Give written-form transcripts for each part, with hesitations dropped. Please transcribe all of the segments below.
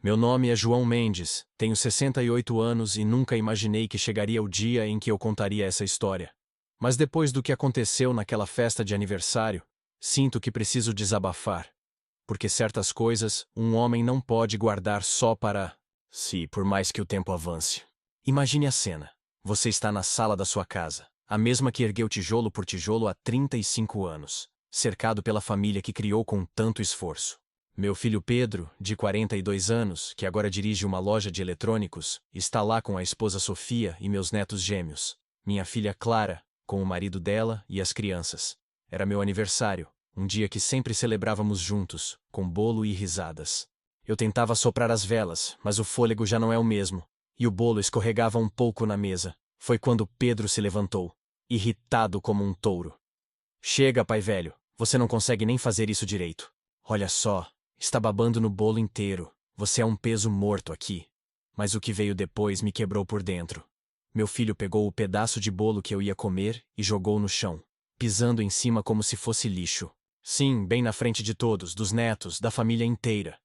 Meu nome é João Mendes, tenho 68 anos e nunca imaginei que chegaria o dia em que eu contaria essa história. Mas depois do que aconteceu naquela festa de aniversário, sinto que preciso desabafar. Porque certas coisas um homem não pode guardar só para si, por mais que o tempo avance. Imagine a cena. Você está na sala da sua casa, a mesma que ergueu tijolo por tijolo há 35 anos, cercado pela família que criou com tanto esforço. Meu filho Pedro, de 42 anos, que agora dirige uma loja de eletrônicos, está lá com a esposa Sofia e meus netos gêmeos. Minha filha Clara, com o marido dela e as crianças. Era meu aniversário, um dia que sempre celebrávamos juntos, com bolo e risadas. Eu tentava soprar as velas, mas o fôlego já não é o mesmo, e o bolo escorregava um pouco na mesa. Foi quando Pedro se levantou, irritado como um touro. Chega, pai velho, você não consegue nem fazer isso direito. Olha só. Está babando no bolo inteiro. Você é um peso morto aqui. Mas o que veio depois me quebrou por dentro. Meu filho pegou o pedaço de bolo que eu ia comer e jogou no chão, pisando em cima como se fosse lixo. Sim, bem na frente de todos, dos netos, da família inteira.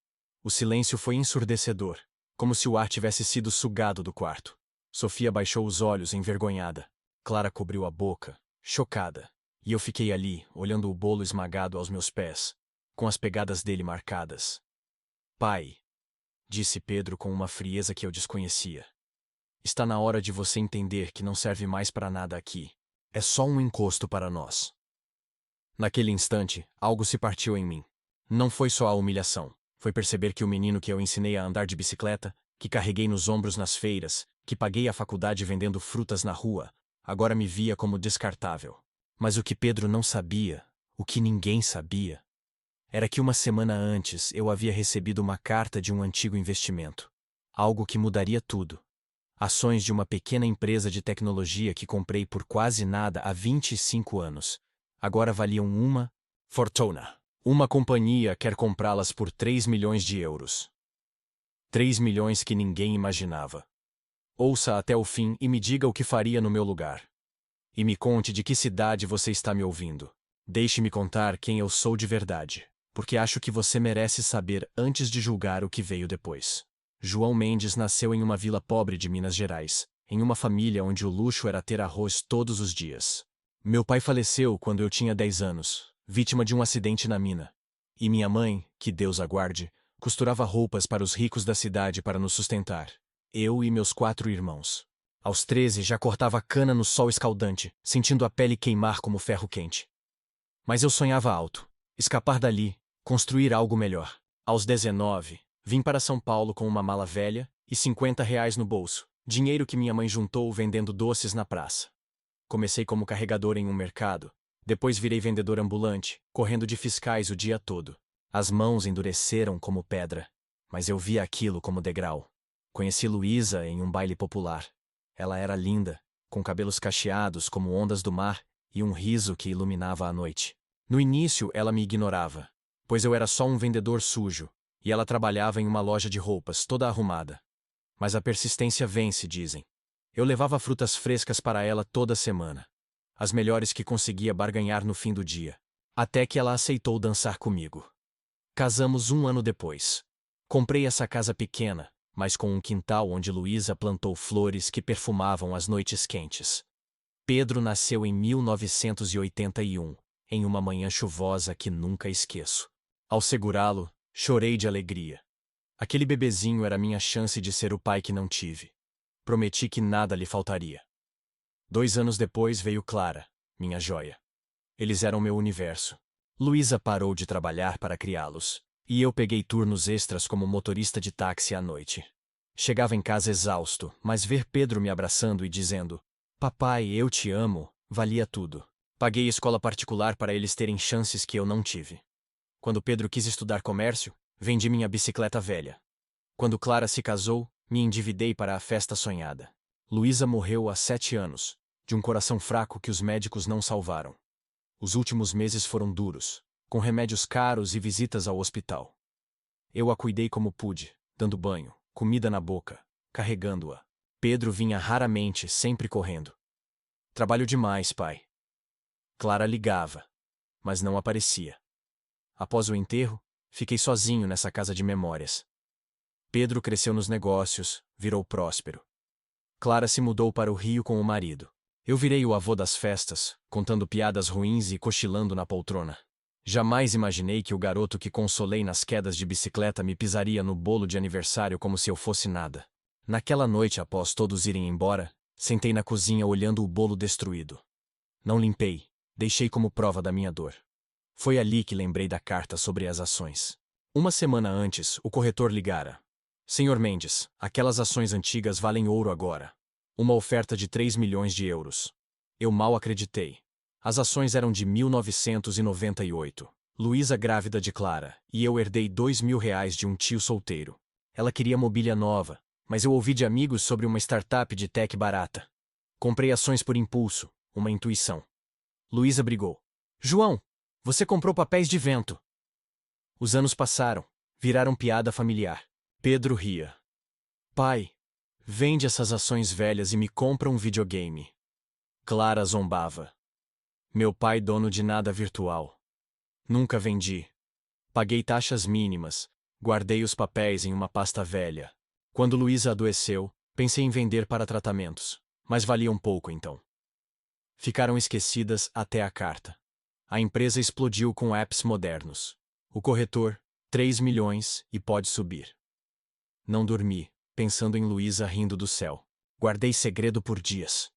O silêncio foi ensurdecedor, como se o ar tivesse sido sugado do quarto. Sofia baixou os olhos, envergonhada. Clara cobriu a boca, chocada. E eu fiquei ali, olhando o bolo esmagado aos meus pés, com as pegadas dele marcadas. Pai, disse Pedro com uma frieza que eu desconhecia. Está na hora de você entender que não serve mais para nada aqui. É só um encosto para nós. Naquele instante, algo se partiu em mim. Não foi só a humilhação. Foi perceber que o menino que eu ensinei a andar de bicicleta, que carreguei nos ombros nas feiras, que paguei a faculdade vendendo frutas na rua, agora me via como descartável. Mas o que Pedro não sabia, o que ninguém sabia, era que uma semana antes eu havia recebido uma carta de um antigo investimento. Algo que mudaria tudo. Ações de uma pequena empresa de tecnologia que comprei por quase nada há 25 anos. Agora valiam uma fortuna. Uma companhia quer comprá-las por 3 milhões de euros. 3 milhões que ninguém imaginava. Ouça até o fim e me diga o que faria no meu lugar. E me conte de que cidade você está me ouvindo. Deixe-me contar quem eu sou de verdade, porque acho que você merece saber antes de julgar o que veio depois. João Mendes nasceu em uma vila pobre de Minas Gerais, em uma família onde o luxo era ter arroz todos os dias. Meu pai faleceu quando eu tinha 10 anos, vítima de um acidente na mina. E minha mãe, que Deus a guarde, costurava roupas para os ricos da cidade para nos sustentar. Eu e meus 4 irmãos. Aos 13 já cortava cana no sol escaldante, sentindo a pele queimar como ferro quente. Mas eu sonhava alto. Escapar dali, construir algo melhor. Aos 19, vim para São Paulo com uma mala velha e R$ 50 no bolso, dinheiro que minha mãe juntou vendendo doces na praça. Comecei como carregador em um mercado, depois virei vendedor ambulante, correndo de fiscais o dia todo. As mãos endureceram como pedra, mas eu via aquilo como degrau. Conheci Luísa em um baile popular. Ela era linda, com cabelos cacheados como ondas do mar e um riso que iluminava a noite. No início ela me ignorava, pois eu era só um vendedor sujo, e ela trabalhava em uma loja de roupas toda arrumada. Mas a persistência vence, dizem. Eu levava frutas frescas para ela toda semana, as melhores que conseguia barganhar no fim do dia, até que ela aceitou dançar comigo. Casamos 1 ano depois. Comprei essa casa pequena, mas com um quintal onde Luísa plantou flores que perfumavam as noites quentes. Pedro nasceu em 1981, em uma manhã chuvosa que nunca esqueço. Ao segurá-lo, chorei de alegria. Aquele bebezinho era minha chance de ser o pai que não tive. Prometi que nada lhe faltaria. 2 anos depois veio Clara, minha joia. Eles eram meu universo. Luísa parou de trabalhar para criá-los, e eu peguei turnos extras como motorista de táxi à noite. Chegava em casa exausto, mas ver Pedro me abraçando e dizendo: "Papai, eu te amo", valia tudo. Paguei escola particular para eles terem chances que eu não tive. Quando Pedro quis estudar comércio, vendi minha bicicleta velha. Quando Clara se casou, me endividei para a festa sonhada. Luísa morreu há 7 anos, de um coração fraco que os médicos não salvaram. Os últimos meses foram duros, com remédios caros e visitas ao hospital. Eu a cuidei como pude, dando banho, comida na boca, carregando-a. Pedro vinha raramente, sempre correndo. "Trabalho demais, pai." Clara ligava, mas não aparecia. Após o enterro, fiquei sozinho nessa casa de memórias. Pedro cresceu nos negócios, virou próspero. Clara se mudou para o Rio com o marido. Eu virei o avô das festas, contando piadas ruins e cochilando na poltrona. Jamais imaginei que o garoto que consolei nas quedas de bicicleta me pisaria no bolo de aniversário como se eu fosse nada. Naquela noite, após todos irem embora, sentei na cozinha olhando o bolo destruído. Não limpei, deixei como prova da minha dor. Foi ali que lembrei da carta sobre as ações. Uma semana antes, o corretor ligara. Senhor Mendes, aquelas ações antigas valem ouro agora. Uma oferta de 3 milhões de euros. Eu mal acreditei. As ações eram de 1998. Luísa grávida de Clara, e eu herdei 2.000 reais de um tio solteiro. Ela queria mobília nova, mas eu ouvi de amigos sobre uma startup de tech barata. Comprei ações por impulso, uma intuição. Luísa brigou. João, você comprou papéis de vento. Os anos passaram, viraram piada familiar. Pedro ria. Pai, vende essas ações velhas e me compra um videogame. Clara zombava. Meu pai dono de nada virtual. Nunca vendi. Paguei taxas mínimas, guardei os papéis em uma pasta velha. Quando Luísa adoeceu, pensei em vender para tratamentos, mas valiam pouco então. Ficaram esquecidas até a carta. A empresa explodiu com apps modernos. O corretor, 3 milhões e pode subir. Não dormi, pensando em Luísa rindo do céu. Guardei segredo por dias.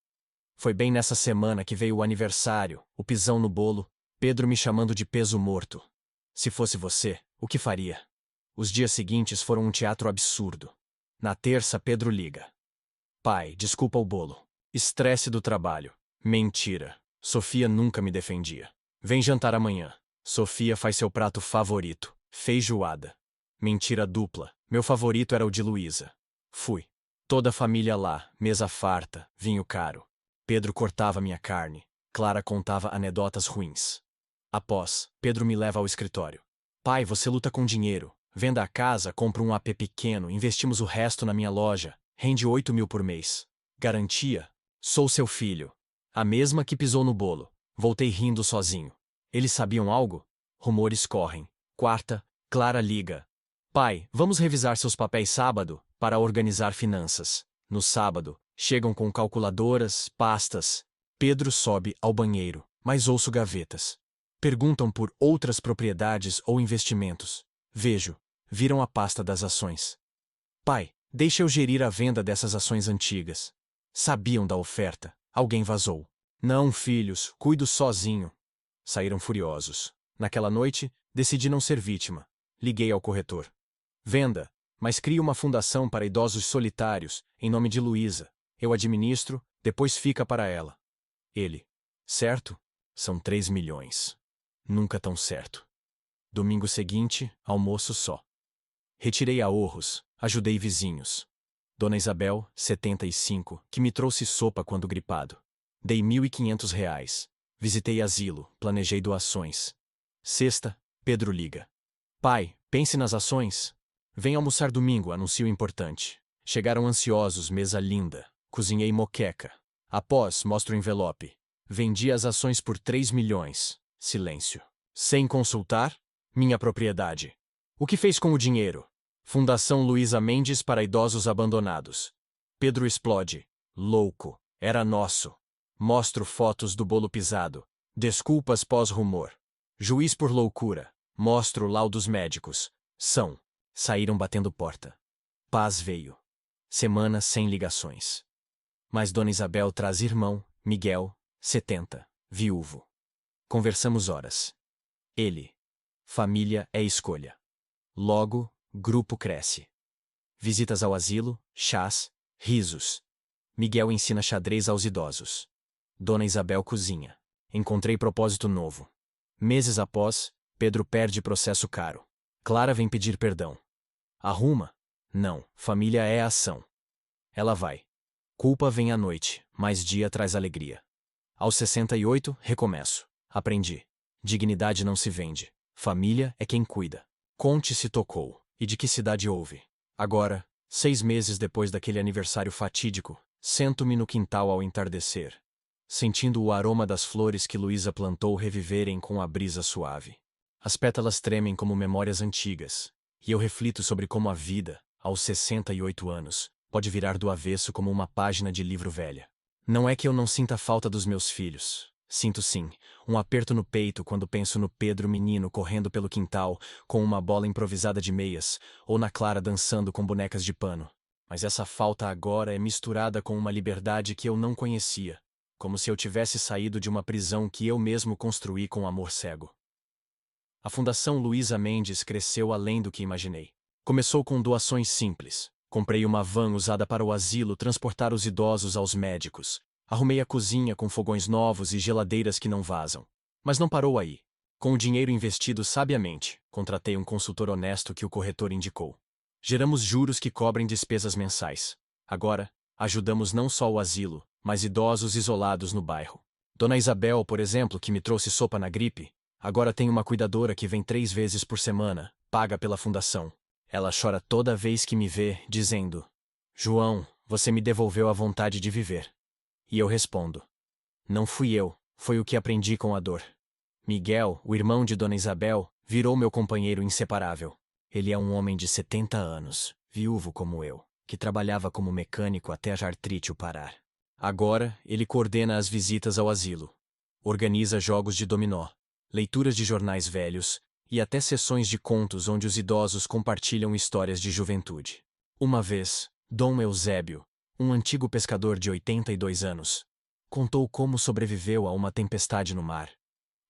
Foi bem nessa semana que veio o aniversário, o pisão no bolo, Pedro me chamando de peso morto. Se fosse você, o que faria? Os dias seguintes foram um teatro absurdo. Na terça, Pedro liga. Pai, desculpa o bolo. Estresse do trabalho. Mentira. Sofia nunca me defendia. Vem jantar amanhã. Sofia faz seu prato favorito, feijoada. Mentira dupla. Meu favorito era o de Luísa. Fui. Toda a família lá, mesa farta, vinho caro. Pedro cortava minha carne. Clara contava anedotas ruins. Após, Pedro me leva ao escritório. Pai, você luta com dinheiro. Venda a casa, compra um AP pequeno, investimos o resto na minha loja. Rende 8.000 por mês. Garantia? Sou seu filho. A mesma que pisou no bolo. Voltei rindo sozinho. Eles sabiam algo? Rumores correm. Quarta, Clara liga. Pai, vamos revisar seus papéis sábado, para organizar finanças. No sábado, chegam com calculadoras, pastas. Pedro sobe ao banheiro, mas ouço gavetas. Perguntam por outras propriedades ou investimentos. Vejo, viram a pasta das ações. Pai, deixa eu gerir a venda dessas ações antigas. Sabiam da oferta, alguém vazou. Não, filhos, cuido sozinho. Saíram furiosos. Naquela noite, decidi não ser vítima. Liguei ao corretor. Venda, mas crie uma fundação para idosos solitários, em nome de Luísa. Eu administro, depois fica para ela. Ele. Certo? São 3 milhões. Nunca tão certo. Domingo seguinte, almoço só. Retirei ahorros, ajudei vizinhos. Dona Isabel, 75, que me trouxe sopa quando gripado. Dei 1.500 reais. Visitei asilo, planejei doações. Sexta, Pedro liga. Pai, pense nas ações. Vem almoçar domingo, anuncio importante. Chegaram ansiosos, mesa linda. Cozinhei moqueca. Após, mostro o envelope. Vendi as ações por 3 milhões. Silêncio. Sem consultar? Minha propriedade. O que fez com o dinheiro? Fundação Luísa Mendes para idosos abandonados. Pedro explode. Louco. Era nosso. Mostro fotos do bolo pisado. Desculpas pós-rumor. Juiz por loucura. Mostro laudos médicos. São. Saíram batendo porta. Paz veio. Semanas sem ligações. Mas Dona Isabel traz irmão, Miguel, 70, viúvo. Conversamos horas. Ele. Família é escolha. Logo, grupo cresce. Visitas ao asilo, chás, risos. Miguel ensina xadrez aos idosos. Dona Isabel cozinha. Encontrei propósito novo. Meses após, Pedro perde processo caro. Clara vem pedir perdão. Arruma? Não, família é ação. Ela vai. Culpa vem à noite, mas dia traz alegria. Aos 68, recomeço. Aprendi. Dignidade não se vende. Família é quem cuida. Conte se tocou, e de que cidade houve. Agora, 6 meses depois daquele aniversário fatídico, sento-me no quintal ao entardecer, sentindo o aroma das flores que Luísa plantou reviverem com a brisa suave. As pétalas tremem como memórias antigas, e eu reflito sobre como a vida, aos 68 anos, pode virar do avesso como uma página de livro velha. Não é que eu não sinta falta dos meus filhos. Sinto sim, um aperto no peito quando penso no Pedro menino correndo pelo quintal com uma bola improvisada de meias, ou na Clara dançando com bonecas de pano. Mas essa falta agora é misturada com uma liberdade que eu não conhecia, como se eu tivesse saído de uma prisão que eu mesmo construí com amor cego. A Fundação Luísa Mendes cresceu além do que imaginei. Começou com doações simples. Comprei uma van usada para o asilo transportar os idosos aos médicos. Arrumei a cozinha com fogões novos e geladeiras que não vazam. Mas não parou aí. Com o dinheiro investido sabiamente, contratei um consultor honesto que o corretor indicou. Geramos juros que cobrem despesas mensais. Agora, ajudamos não só o asilo, mas idosos isolados no bairro. Dona Isabel, por exemplo, que me trouxe sopa na gripe, agora tem uma cuidadora que vem 3 vezes por semana, paga pela fundação. Ela chora toda vez que me vê, dizendo: João, você me devolveu a vontade de viver. E eu respondo: não fui eu, foi o que aprendi com a dor. Miguel, o irmão de Dona Isabel, virou meu companheiro inseparável. Ele é um homem de 70 anos, viúvo como eu, que trabalhava como mecânico até a artrite o parar. Agora, ele coordena as visitas ao asilo. Organiza jogos de dominó, leituras de jornais velhos e até sessões de contos onde os idosos compartilham histórias de juventude. Uma vez, Dom Eusébio, um antigo pescador de 82 anos, contou como sobreviveu a uma tempestade no mar.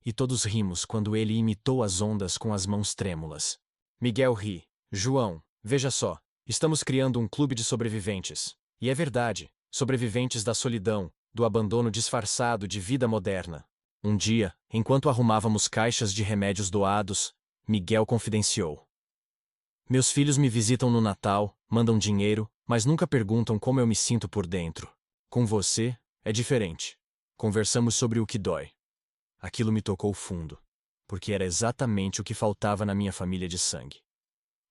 E todos rimos quando ele imitou as ondas com as mãos trêmulas. Miguel ri. João, veja só, estamos criando um clube de sobreviventes. E é verdade, sobreviventes da solidão, do abandono disfarçado de vida moderna. Um dia, enquanto arrumávamos caixas de remédios doados, Miguel confidenciou: meus filhos me visitam no Natal, mandam dinheiro, mas nunca perguntam como eu me sinto por dentro. Com você, é diferente. Conversamos sobre o que dói. Aquilo me tocou fundo, porque era exatamente o que faltava na minha família de sangue.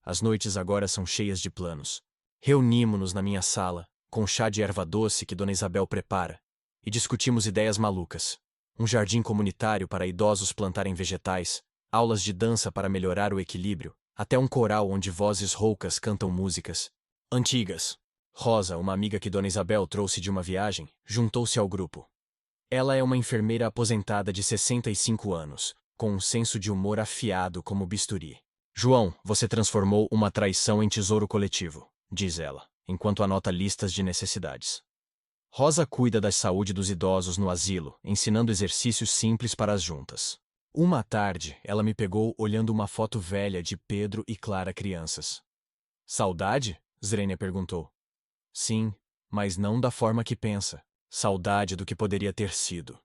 As noites agora são cheias de planos. Reunimos-nos na minha sala, com chá de erva doce que Dona Isabel prepara, e discutimos ideias malucas. Um jardim comunitário para idosos plantarem vegetais, aulas de dança para melhorar o equilíbrio, até um coral onde vozes roucas cantam músicas antigas. Rosa, uma amiga que Dona Isabel trouxe de uma viagem, juntou-se ao grupo. Ela é uma enfermeira aposentada de 65 anos, com um senso de humor afiado como bisturi. João, você transformou uma traição em tesouro coletivo, diz ela, enquanto anota listas de necessidades. Rosa cuida da saúde dos idosos no asilo, ensinando exercícios simples para as juntas. Uma tarde, ela me pegou olhando uma foto velha de Pedro e Clara crianças. Saudade? Zrenia perguntou. Sim, mas não da forma que pensa. Saudade do que poderia ter sido.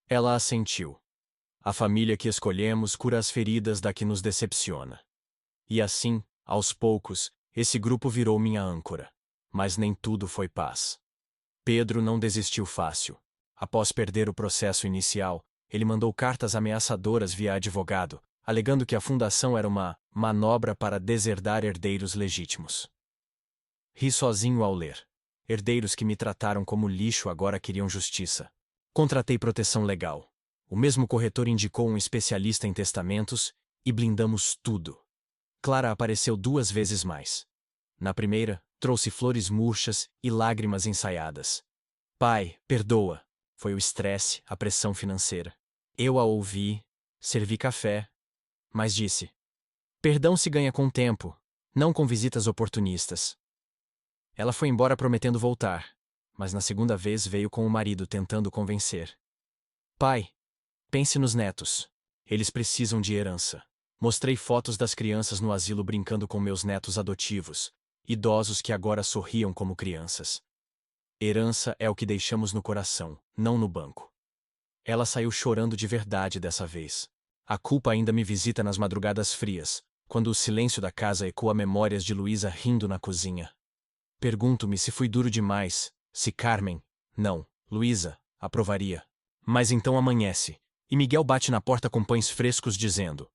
Ela assentiu. A família que escolhemos cura as feridas da que nos decepciona. E assim, aos poucos, esse grupo virou minha âncora. Mas nem tudo foi paz. Pedro não desistiu fácil. Após perder o processo inicial, ele mandou cartas ameaçadoras via advogado, alegando que a fundação era uma manobra para deserdar herdeiros legítimos. Ri sozinho ao ler. Herdeiros que me trataram como lixo agora queriam justiça. Contratei proteção legal. O mesmo corretor indicou um especialista em testamentos e blindamos tudo. Clara apareceu 2 vezes mais. Na primeira, trouxe flores murchas e lágrimas ensaiadas. Pai, perdoa. Foi o estresse, a pressão financeira. Eu a ouvi, servi café, mas disse: perdão se ganha com tempo, não com visitas oportunistas. Ela foi embora prometendo voltar, mas na segunda vez veio com o marido tentando convencer. Pai, pense nos netos. Eles precisam de herança. Mostrei fotos das crianças no asilo brincando com meus netos adotivos, idosos que agora sorriam como crianças. Herança é o que deixamos no coração, não no banco. Ela saiu chorando de verdade dessa vez. A culpa ainda me visita nas madrugadas frias, quando o silêncio da casa ecoa memórias de Luísa rindo na cozinha. Pergunto-me se fui duro demais, se Carmen, não, Luísa, aprovaria. Mas então amanhece, e Miguel bate na porta com pães frescos dizendo: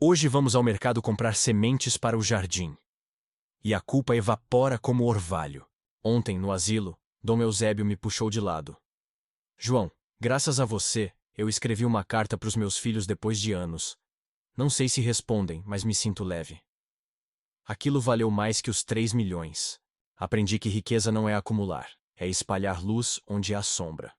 hoje vamos ao mercado comprar sementes para o jardim. E a culpa evapora como orvalho. Ontem, no asilo, Dom Eusébio me puxou de lado. João, graças a você, eu escrevi uma carta para os meus filhos depois de anos. Não sei se respondem, mas me sinto leve. Aquilo valeu mais que os 3 milhões. Aprendi que riqueza não é acumular, é espalhar luz onde há sombra.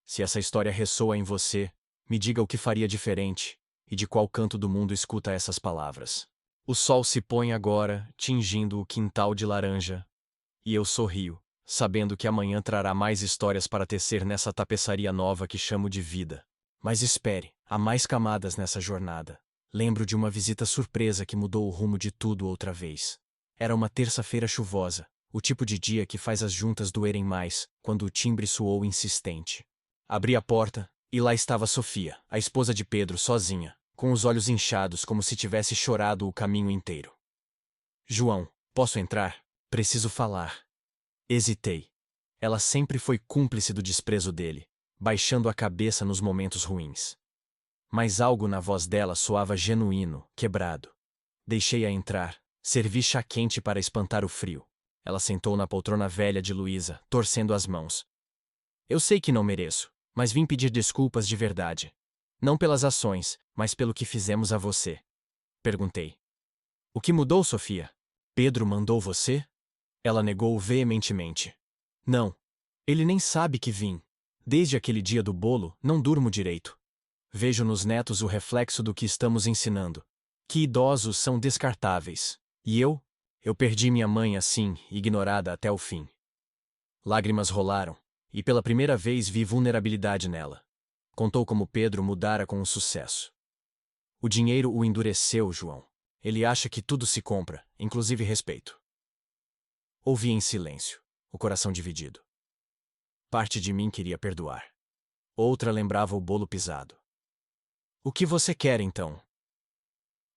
Se essa história ressoa em você, me diga o que faria diferente, e de qual canto do mundo escuta essas palavras. O sol se põe agora, tingindo o quintal de laranja, e eu sorrio, sabendo que amanhã trará mais histórias para tecer nessa tapeçaria nova que chamo de vida. Mas espere, há mais camadas nessa jornada. Lembro de uma visita surpresa que mudou o rumo de tudo outra vez. Era uma terça-feira chuvosa, o tipo de dia que faz as juntas doerem mais, quando o timbre soou insistente. Abri a porta, e lá estava Sofia, a esposa de Pedro, sozinha, com os olhos inchados como se tivesse chorado o caminho inteiro. João, posso entrar? Preciso falar. Hesitei. Ela sempre foi cúmplice do desprezo dele, baixando a cabeça nos momentos ruins. Mas algo na voz dela soava genuíno, quebrado. Deixei-a entrar, servi chá quente para espantar o frio. Ela sentou na poltrona velha de Luísa, torcendo as mãos. Eu sei que não mereço, mas vim pedir desculpas de verdade. Não pelas ações, mas pelo que fizemos a você. Perguntei. O que mudou, Sofia? Pedro mandou você? Ela negou veementemente. Não. Ele nem sabe que vim. Desde aquele dia do bolo, não durmo direito. Vejo nos netos o reflexo do que estamos ensinando. Que idosos são descartáveis. E eu? Eu perdi minha mãe assim, ignorada até o fim. Lágrimas rolaram, e pela primeira vez vi vulnerabilidade nela. Contou como Pedro mudara com o sucesso. O dinheiro o endureceu, João. Ele acha que tudo se compra, inclusive respeito. Ouvi em silêncio, o coração dividido. Parte de mim queria perdoar. Outra lembrava o bolo pisado. O que você quer, então?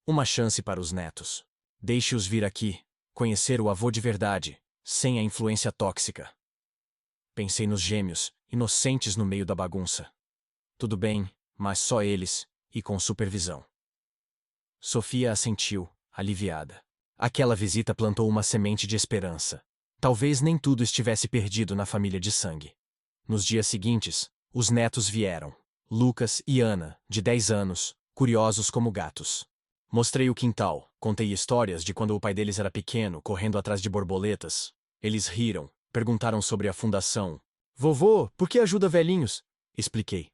Uma chance para os netos. Deixe-os vir aqui, conhecer o avô de verdade, sem a influência tóxica. Pensei nos gêmeos, inocentes no meio da bagunça. Tudo bem, mas só eles, e com supervisão. Sofia assentiu, aliviada. Aquela visita plantou uma semente de esperança. Talvez nem tudo estivesse perdido na família de sangue. Nos dias seguintes, os netos vieram. Lucas e Ana, de 10 anos, curiosos como gatos. Mostrei o quintal, contei histórias de quando o pai deles era pequeno, correndo atrás de borboletas. Eles riram, perguntaram sobre a fundação. Vovô, por que ajuda velhinhos? Expliquei.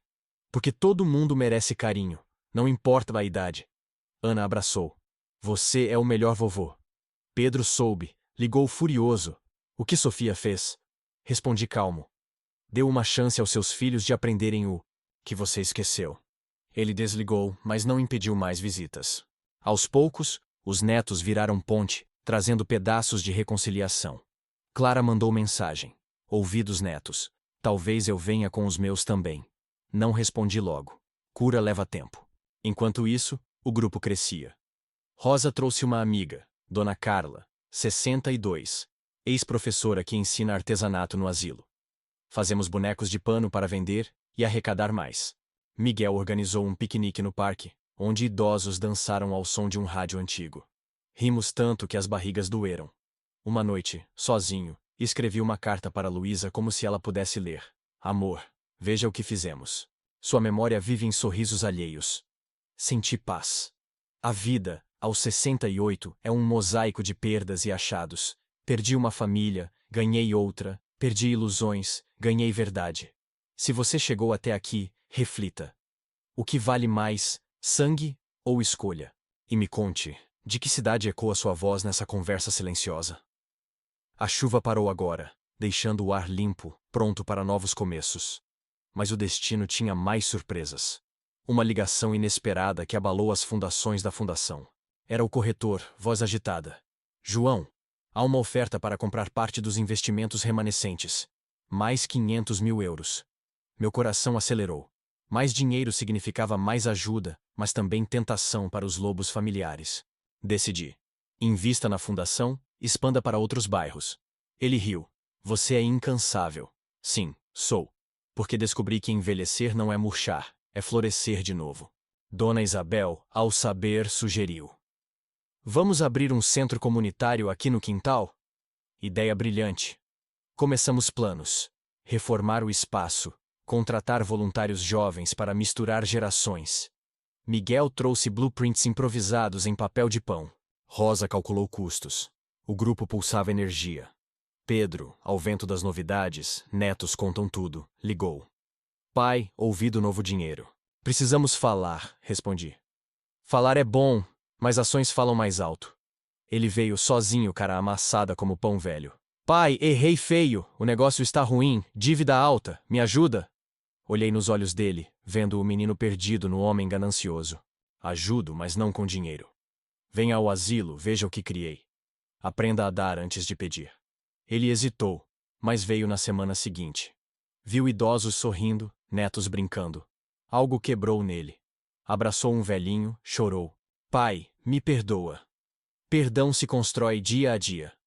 Porque todo mundo merece carinho, não importa a idade. Ana abraçou. Você é o melhor vovô. Pedro soube, ligou furioso. O que Sofia fez? Respondi calmo. Deu uma chance aos seus filhos de aprenderem o que você esqueceu. Ele desligou, mas não impediu mais visitas. Aos poucos, os netos viraram ponte, trazendo pedaços de reconciliação. Clara mandou mensagem. Ouvi dos netos. Talvez eu venha com os meus também. Não respondi logo. Cura leva tempo. Enquanto isso, o grupo crescia. Rosa trouxe uma amiga, Dona Carla, 62, ex-professora que ensina artesanato no asilo. Fazemos bonecos de pano para vender e arrecadar mais. Miguel organizou um piquenique no parque, onde idosos dançaram ao som de um rádio antigo. Rimos tanto que as barrigas doeram. Uma noite, sozinho, escrevi uma carta para Luísa como se ela pudesse ler. Amor, veja o que fizemos. Sua memória vive em sorrisos alheios. Senti paz. A vida, aos 68, é um mosaico de perdas e achados. Perdi uma família, ganhei outra, perdi ilusões, ganhei verdade. Se você chegou até aqui, reflita. O que vale mais, sangue ou escolha? E me conte, de que cidade ecoa sua voz nessa conversa silenciosa? A chuva parou agora, deixando o ar limpo, pronto para novos começos. Mas o destino tinha mais surpresas. Uma ligação inesperada que abalou as fundações da fundação. Era o corretor, voz agitada. João, há uma oferta para comprar parte dos investimentos remanescentes. Mais 500 mil euros. Meu coração acelerou. Mais dinheiro significava mais ajuda, mas também tentação para os lobos familiares. Decidi. Invista na fundação, expanda para outros bairros. Ele riu. Você é incansável. Sim, sou. Porque descobri que envelhecer não é murchar, é florescer de novo. Dona Isabel, ao saber, sugeriu. Vamos abrir um centro comunitário aqui no quintal? Ideia brilhante. Começamos planos. Reformar o espaço, contratar voluntários jovens para misturar gerações. Miguel trouxe blueprints improvisados em papel de pão. Rosa calculou custos. O grupo pulsava energia. Pedro, ao vento das novidades, netos contam tudo, ligou. Pai, ouvi do novo dinheiro. Precisamos falar, respondi. Falar é bom, mas ações falam mais alto. Ele veio sozinho, cara amassada como pão velho. Pai, errei feio, o negócio está ruim, dívida alta, me ajuda? Olhei nos olhos dele, vendo o menino perdido no homem ganancioso. Ajudo, mas não com dinheiro. Venha ao asilo, veja o que criei. Aprenda a dar antes de pedir. Ele hesitou, mas veio na semana seguinte. Viu idosos sorrindo, netos brincando. Algo quebrou nele. Abraçou um velhinho, chorou. Pai, me perdoa. Perdão se constrói dia a dia.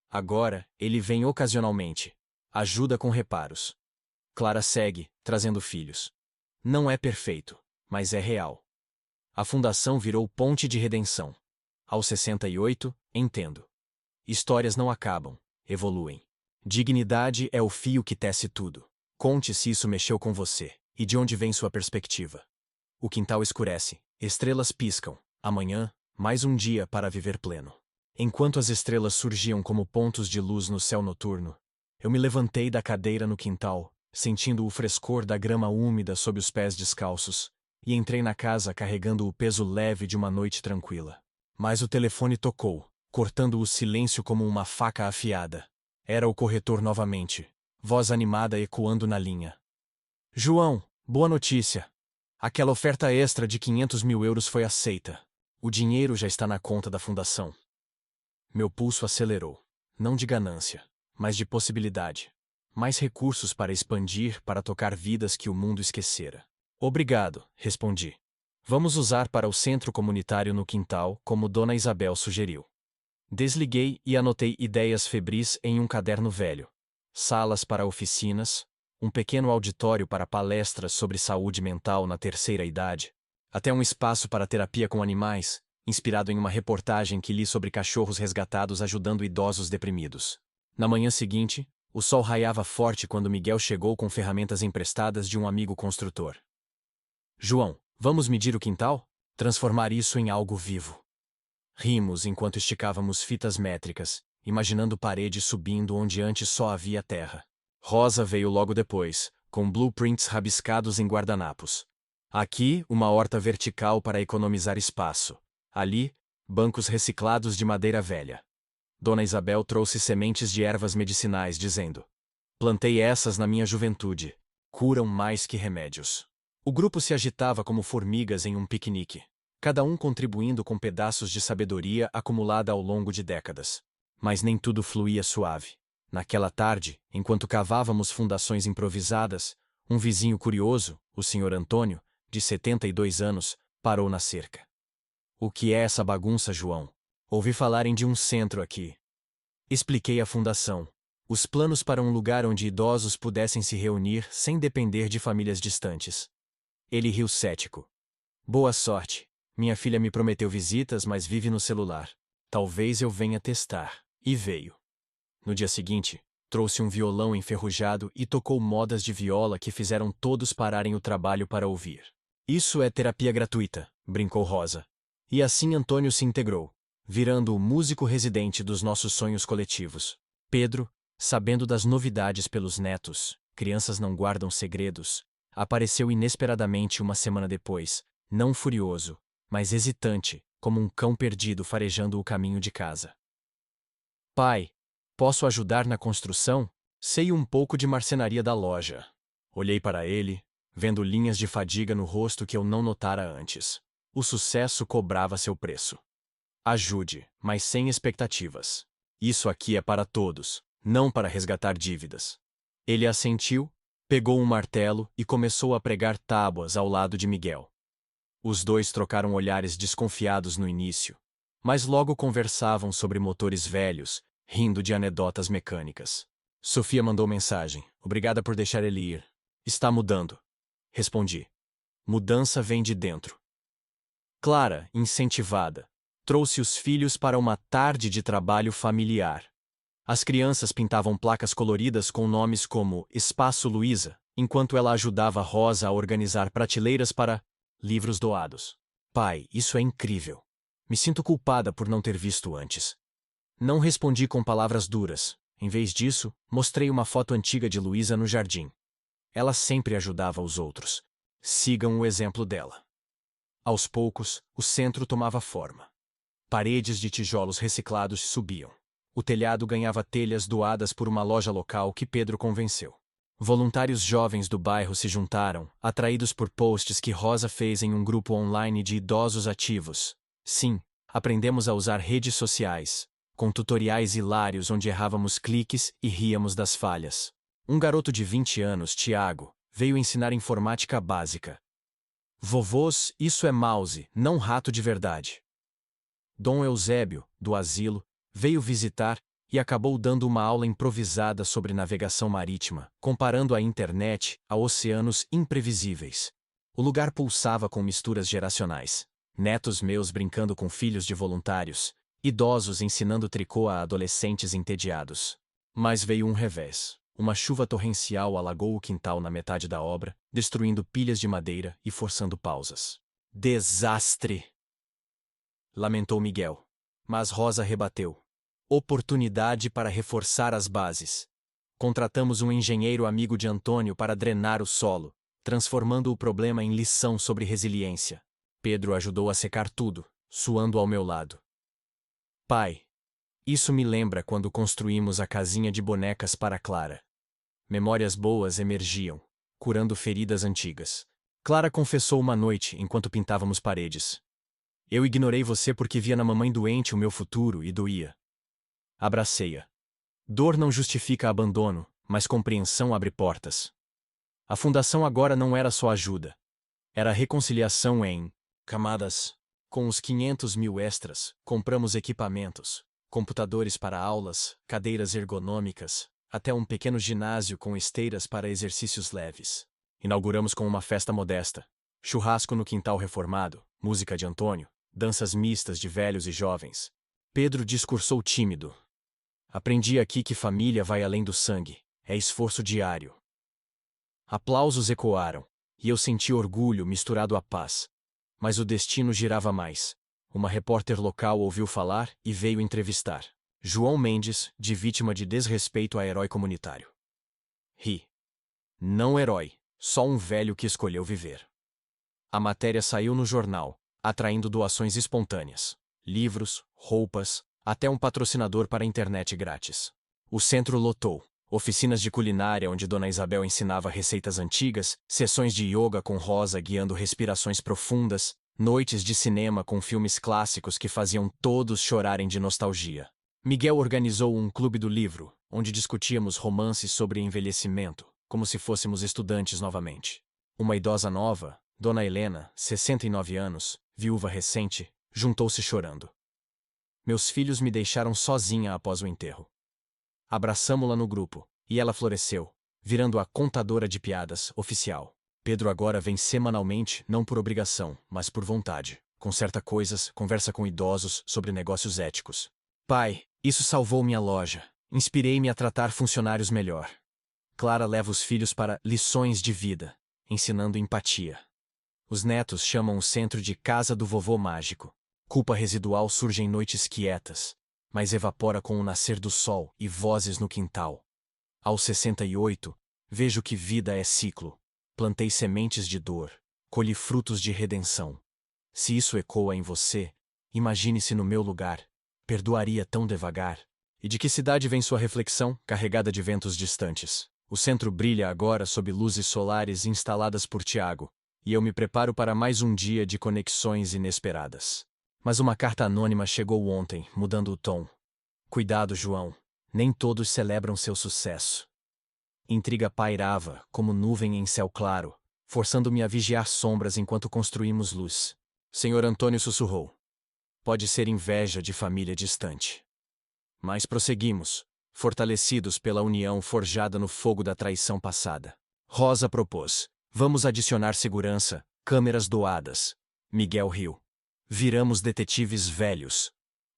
Agora, ele vem ocasionalmente. Ajuda com reparos. Clara segue, trazendo filhos. Não é perfeito, mas é real. A fundação virou ponte de redenção. Aos 68, entendo. Histórias não acabam, evoluem. Dignidade é o fio que tece tudo. Conte se isso mexeu com você, e de onde vem sua perspectiva. O quintal escurece, estrelas piscam. Amanhã, mais um dia para viver pleno. Enquanto as estrelas surgiam como pontos de luz no céu noturno, eu me levantei da cadeira no quintal, sentindo o frescor da grama úmida sob os pés descalços, e entrei na casa carregando o peso leve de uma noite tranquila. Mas o telefone tocou, cortando o silêncio como uma faca afiada. Era o corretor novamente, voz animada ecoando na linha. João, boa notícia. Aquela oferta extra de 500 mil euros foi aceita. O dinheiro já está na conta da fundação. Meu pulso acelerou. Não de ganância, mas de possibilidade. Mais recursos para expandir, para tocar vidas que o mundo esquecera. Obrigado, respondi. Vamos usar para o centro comunitário no quintal, como Dona Isabel sugeriu. Desliguei e anotei ideias febris em um caderno velho. Salas para oficinas, um pequeno auditório para palestras sobre saúde mental na terceira idade, até um espaço para terapia com animais, inspirado em uma reportagem que li sobre cachorros resgatados ajudando idosos deprimidos. Na manhã seguinte, o sol raiava forte quando Miguel chegou com ferramentas emprestadas de um amigo construtor. João, vamos medir o quintal? Transformar isso em algo vivo. Rimos enquanto esticávamos fitas métricas, imaginando paredes subindo onde antes só havia terra. Rosa veio logo depois, com blueprints rabiscados em guardanapos. Aqui, uma horta vertical para economizar espaço. Ali, bancos reciclados de madeira velha. Dona Isabel trouxe sementes de ervas medicinais, dizendo: plantei essas na minha juventude. Curam mais que remédios. O grupo se agitava como formigas em um piquenique, cada um contribuindo com pedaços de sabedoria acumulada ao longo de décadas. Mas nem tudo fluía suave. Naquela tarde, enquanto cavávamos fundações improvisadas, um vizinho curioso, o Sr. Antônio, de 72 anos, parou na cerca. O que é essa bagunça, João? Ouvi falarem de um centro aqui. Expliquei a fundação. Os planos para um lugar onde idosos pudessem se reunir sem depender de famílias distantes. Ele riu cético. Boa sorte. Minha filha me prometeu visitas, mas vive no celular. Talvez eu venha testar. E veio. No dia seguinte, trouxe um violão enferrujado e tocou modas de viola que fizeram todos pararem o trabalho para ouvir. Isso é terapia gratuita, brincou Rosa. E assim Antônio se integrou, virando o músico residente dos nossos sonhos coletivos. Pedro, sabendo das novidades pelos netos, crianças não guardam segredos, apareceu inesperadamente uma semana depois, não furioso, mas hesitante, como um cão perdido farejando o caminho de casa. Pai, posso ajudar na construção? Sei um pouco de marcenaria da loja. Olhei para ele, vendo linhas de fadiga no rosto que eu não notara antes. O sucesso cobrava seu preço. Ajude, mas sem expectativas. Isso aqui é para todos, não para resgatar dívidas. Ele assentiu, pegou um martelo e começou a pregar tábuas ao lado de Miguel. Os dois trocaram olhares desconfiados no início, mas logo conversavam sobre motores velhos, rindo de anedotas mecânicas. Sofia mandou mensagem. Obrigada por deixar ele ir. Está mudando. Respondi. Mudança vem de dentro. Clara, incentivada, trouxe os filhos para uma tarde de trabalho familiar. As crianças pintavam placas coloridas com nomes como Espaço Luísa, enquanto ela ajudava Rosa a organizar prateleiras para livros doados. Pai, isso é incrível. Me sinto culpada por não ter visto antes. Não respondi com palavras duras. Em vez disso, mostrei uma foto antiga de Luísa no jardim. Ela sempre ajudava os outros. Sigam o exemplo dela. Aos poucos, o centro tomava forma. Paredes de tijolos reciclados subiam. O telhado ganhava telhas doadas por uma loja local que Pedro convenceu. Voluntários jovens do bairro se juntaram, atraídos por posts que Rosa fez em um grupo online de idosos ativos. Sim, aprendemos a usar redes sociais, com tutoriais hilários onde errávamos cliques e ríamos das falhas. Um garoto de 20 anos, Tiago, veio ensinar informática básica. Vovôs, isso é mouse, não rato de verdade. Dom Eusébio, do asilo, veio visitar e acabou dando uma aula improvisada sobre navegação marítima, comparando a internet a oceanos imprevisíveis. O lugar pulsava com misturas geracionais. Netos meus brincando com filhos de voluntários, idosos ensinando tricô a adolescentes entediados. Mas veio um revés. Uma chuva torrencial alagou o quintal na metade da obra, destruindo pilhas de madeira e forçando pausas. Desastre! Lamentou Miguel. Mas Rosa rebateu. Oportunidade para reforçar as bases. Contratamos um engenheiro amigo de Antônio para drenar o solo, transformando o problema em lição sobre resiliência. Pedro ajudou a secar tudo, suando ao meu lado. Pai, isso me lembra quando construímos a casinha de bonecas para Clara. Memórias boas emergiam, curando feridas antigas. Clara confessou uma noite enquanto pintávamos paredes. Eu ignorei você porque via na mamãe doente o meu futuro e doía. Abracei-a. Dor não justifica abandono, mas compreensão abre portas. A fundação agora não era só ajuda. Era reconciliação em camadas. Com os 500 mil extras, compramos equipamentos, computadores para aulas, cadeiras ergonômicas, até um pequeno ginásio com esteiras para exercícios leves. Inauguramos com uma festa modesta. Churrasco no quintal reformado, música de Antônio, danças mistas de velhos e jovens. Pedro discursou tímido. Aprendi aqui que família vai além do sangue, é esforço diário. Aplausos ecoaram, e eu senti orgulho misturado à paz. Mas o destino girava mais. Uma repórter local ouviu falar e veio entrevistar. João Mendes, de vítima de desrespeito a herói comunitário. Ri. Não herói, só um velho que escolheu viver. A matéria saiu no jornal, atraindo doações espontâneas. Livros, roupas, até um patrocinador para a internet grátis. O centro lotou. Oficinas de culinária onde Dona Isabel ensinava receitas antigas, sessões de yoga com Rosa guiando respirações profundas, noites de cinema com filmes clássicos que faziam todos chorarem de nostalgia. Miguel organizou um clube do livro, onde discutíamos romances sobre envelhecimento, como se fôssemos estudantes novamente. Uma idosa nova, Dona Helena, 69 anos, viúva recente, juntou-se chorando. Meus filhos me deixaram sozinha após o enterro. Abraçamo-la no grupo, e ela floresceu, virando a contadora de piadas oficial. Pedro agora vem semanalmente, não por obrigação, mas por vontade. Conserta coisas, conversa com idosos sobre negócios éticos. Pai, isso salvou minha loja. Inspirei-me a tratar funcionários melhor. Clara leva os filhos para lições de vida, ensinando empatia. Os netos chamam o centro de Casa do Vovô Mágico. Culpa residual surge em noites quietas, mas evapora com o nascer do sol e vozes no quintal. Aos 68, vejo que vida é ciclo. Plantei sementes de dor, colhi frutos de redenção. Se isso ecoa em você, imagine-se no meu lugar. Perdoaria tão devagar? E de que cidade vem sua reflexão, carregada de ventos distantes? O centro brilha agora sob luzes solares instaladas por Tiago, e eu me preparo para mais um dia de conexões inesperadas. Mas uma carta anônima chegou ontem, mudando o tom. Cuidado, João. Nem todos celebram seu sucesso. Intriga pairava, como nuvem em céu claro, forçando-me a vigiar sombras enquanto construímos luz. Senhor Antônio sussurrou. Pode ser inveja de família distante. Mas prosseguimos, fortalecidos pela união forjada no fogo da traição passada. Rosa propôs. Vamos adicionar segurança, câmeras doadas. Miguel riu. Viramos detetives velhos.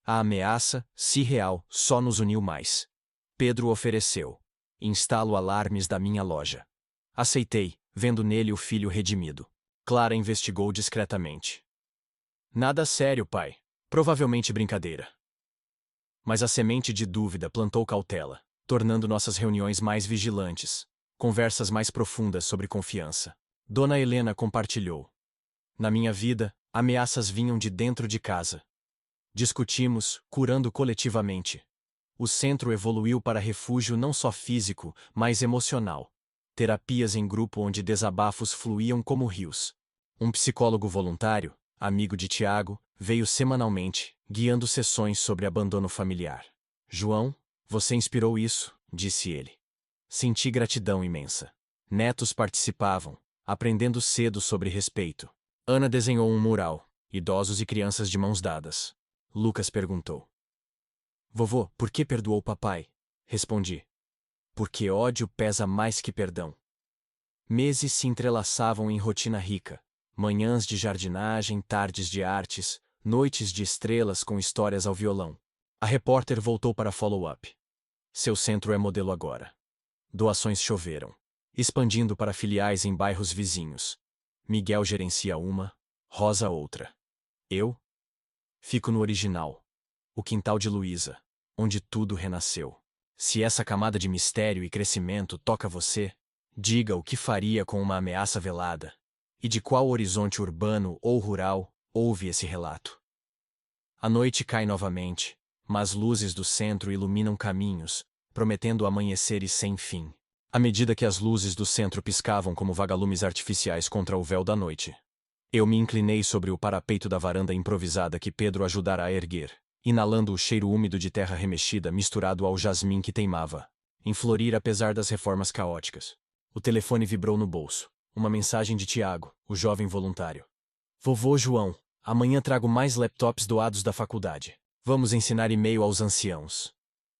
A ameaça, se real, só nos uniu mais. Pedro ofereceu. Instalo alarmes da minha loja. Aceitei, vendo nele o filho redimido. Clara investigou discretamente. Nada sério, pai. Provavelmente brincadeira. Mas a semente de dúvida plantou cautela, tornando nossas reuniões mais vigilantes, conversas mais profundas sobre confiança. Dona Helena compartilhou. Na minha vida, ameaças vinham de dentro de casa. Discutimos, curando coletivamente. O centro evoluiu para refúgio não só físico, mas emocional. Terapias em grupo onde desabafos fluíam como rios. Um psicólogo voluntário, amigo de Tiago, veio semanalmente, guiando sessões sobre abandono familiar. João, você inspirou isso, disse ele. Senti gratidão imensa. Netos participavam, aprendendo cedo sobre respeito. Ana desenhou um mural, idosos e crianças de mãos dadas. Lucas perguntou. Vovô, por que perdoou papai? Respondi. Porque ódio pesa mais que perdão. Meses se entrelaçavam em rotina rica. Manhãs de jardinagem, tardes de artes, noites de estrelas com histórias ao violão. A repórter voltou para follow-up. Seu centro é modelo agora. Doações choveram, expandindo para filiais em bairros vizinhos. Miguel gerencia uma, Rosa outra. Eu? Fico no original. O quintal de Luísa, onde tudo renasceu. Se essa camada de mistério e crescimento toca você, diga o que faria com uma ameaça velada. E de qual horizonte urbano ou rural ouve esse relato? A noite cai novamente, mas luzes do centro iluminam caminhos, prometendo amanheceres sem fim. À medida que as luzes do centro piscavam como vagalumes artificiais contra o véu da noite, eu me inclinei sobre o parapeito da varanda improvisada que Pedro ajudara a erguer, inalando o cheiro úmido de terra remexida misturado ao jasmim que teimava em florir apesar das reformas caóticas. O telefone vibrou no bolso. Uma mensagem de Tiago, o jovem voluntário. Vovô João, amanhã trago mais laptops doados da faculdade. Vamos ensinar e-mail aos anciãos.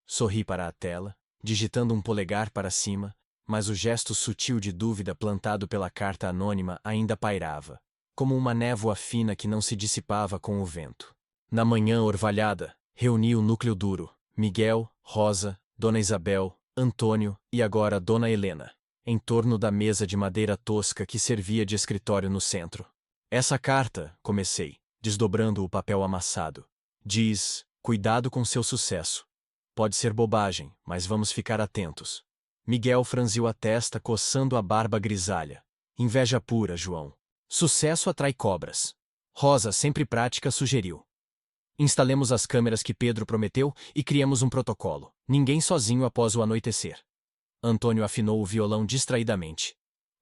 Sorri para a tela, digitando um polegar para cima, mas o gesto sutil de dúvida plantado pela carta anônima ainda pairava, como uma névoa fina que não se dissipava com o vento. Na manhã orvalhada, reuni o núcleo duro, Miguel, Rosa, Dona Isabel, Antônio e agora Dona Helena, em torno da mesa de madeira tosca que servia de escritório no centro. Essa carta, comecei, desdobrando o papel amassado. Diz, cuidado com seu sucesso. Pode ser bobagem, mas vamos ficar atentos. Miguel franziu a testa coçando a barba grisalha. Inveja pura, João. Sucesso atrai cobras. Rosa, sempre prática, sugeriu. Instalemos as câmeras que Pedro prometeu e criemos um protocolo. Ninguém sozinho após o anoitecer. Antônio afinou o violão distraidamente.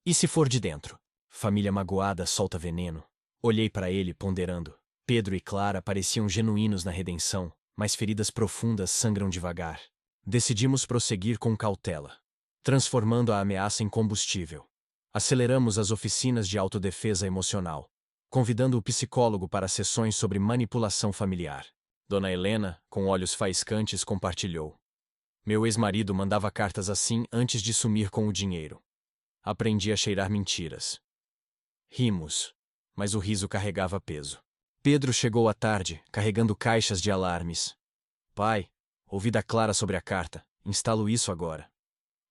E se for de dentro? Família magoada solta veneno. Olhei para ele ponderando. Pedro e Clara pareciam genuínos na redenção, mas feridas profundas sangram devagar. Decidimos prosseguir com cautela, transformando a ameaça em combustível. Aceleramos as oficinas de autodefesa emocional, convidando o psicólogo para sessões sobre manipulação familiar. Dona Helena, com olhos faiscantes, compartilhou. Meu ex-marido mandava cartas assim antes de sumir com o dinheiro. Aprendi a cheirar mentiras. Rimos, mas o riso carregava peso. Pedro chegou à tarde, carregando caixas de alarmes. Pai, ouvi da Clara sobre a carta. Instalo isso agora.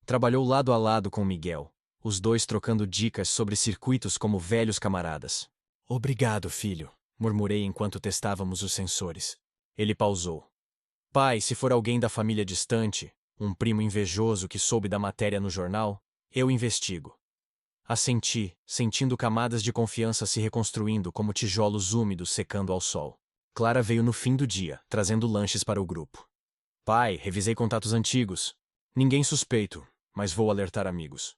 Trabalhou lado a lado com Miguel, os dois trocando dicas sobre circuitos como velhos camaradas. Obrigado, filho, murmurei enquanto testávamos os sensores. Ele pausou. Pai, se for alguém da família distante, um primo invejoso que soube da matéria no jornal, eu investigo. Assenti, sentindo camadas de confiança se reconstruindo como tijolos úmidos secando ao sol. Clara veio no fim do dia, trazendo lanches para o grupo. Pai, revisei contatos antigos. Ninguém suspeito, mas vou alertar amigos.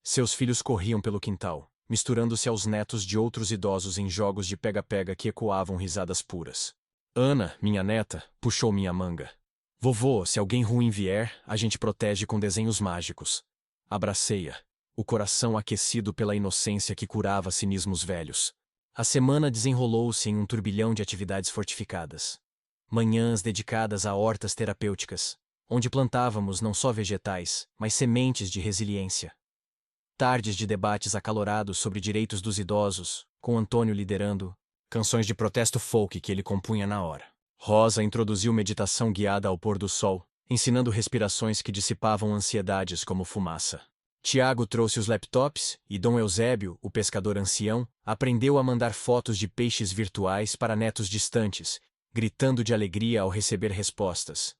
Seus filhos corriam pelo quintal, misturando-se aos netos de outros idosos em jogos de pega-pega que ecoavam risadas puras. Ana, minha neta, puxou minha manga. Vovô, se alguém ruim vier, a gente protege com desenhos mágicos. Abracei-a, o coração aquecido pela inocência que curava cinismos velhos. A semana desenrolou-se em um turbilhão de atividades fortificadas. Manhãs dedicadas a hortas terapêuticas, onde plantávamos não só vegetais, mas sementes de resiliência. Tardes de debates acalorados sobre direitos dos idosos, com Antônio liderando, canções de protesto folk que ele compunha na hora. Rosa introduziu meditação guiada ao pôr do sol, ensinando respirações que dissipavam ansiedades como fumaça. Tiago trouxe os laptops e Dom Eusébio, o pescador ancião, aprendeu a mandar fotos de peixes virtuais para netos distantes, gritando de alegria ao receber respostas.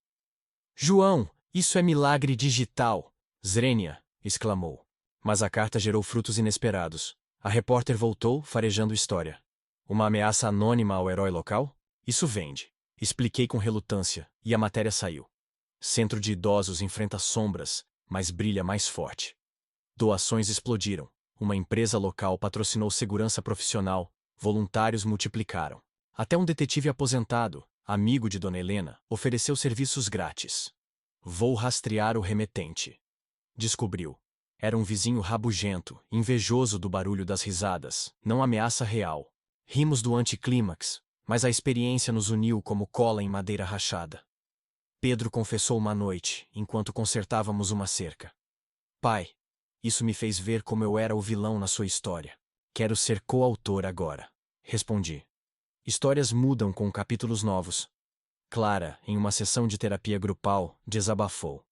João, isso é milagre digital! Zrenia, exclamou. Mas a carta gerou frutos inesperados. A repórter voltou, farejando história. Uma ameaça anônima ao herói local? Isso vende. Expliquei com relutância, e a matéria saiu. Centro de idosos enfrenta sombras, mas brilha mais forte. Doações explodiram. Uma empresa local patrocinou segurança profissional, voluntários multiplicaram. Até um detetive aposentado, amigo de Dona Helena, ofereceu serviços grátis. Vou rastrear o remetente. Descobriu. Era um vizinho rabugento, invejoso do barulho das risadas, não ameaça real. Rimos do anticlímax, mas a experiência nos uniu como cola em madeira rachada. Pedro confessou uma noite, enquanto consertávamos uma cerca. Pai, isso me fez ver como eu era o vilão na sua história. Quero ser coautor agora. Respondi. Histórias mudam com capítulos novos. Clara, em uma sessão de terapia grupal, desabafou.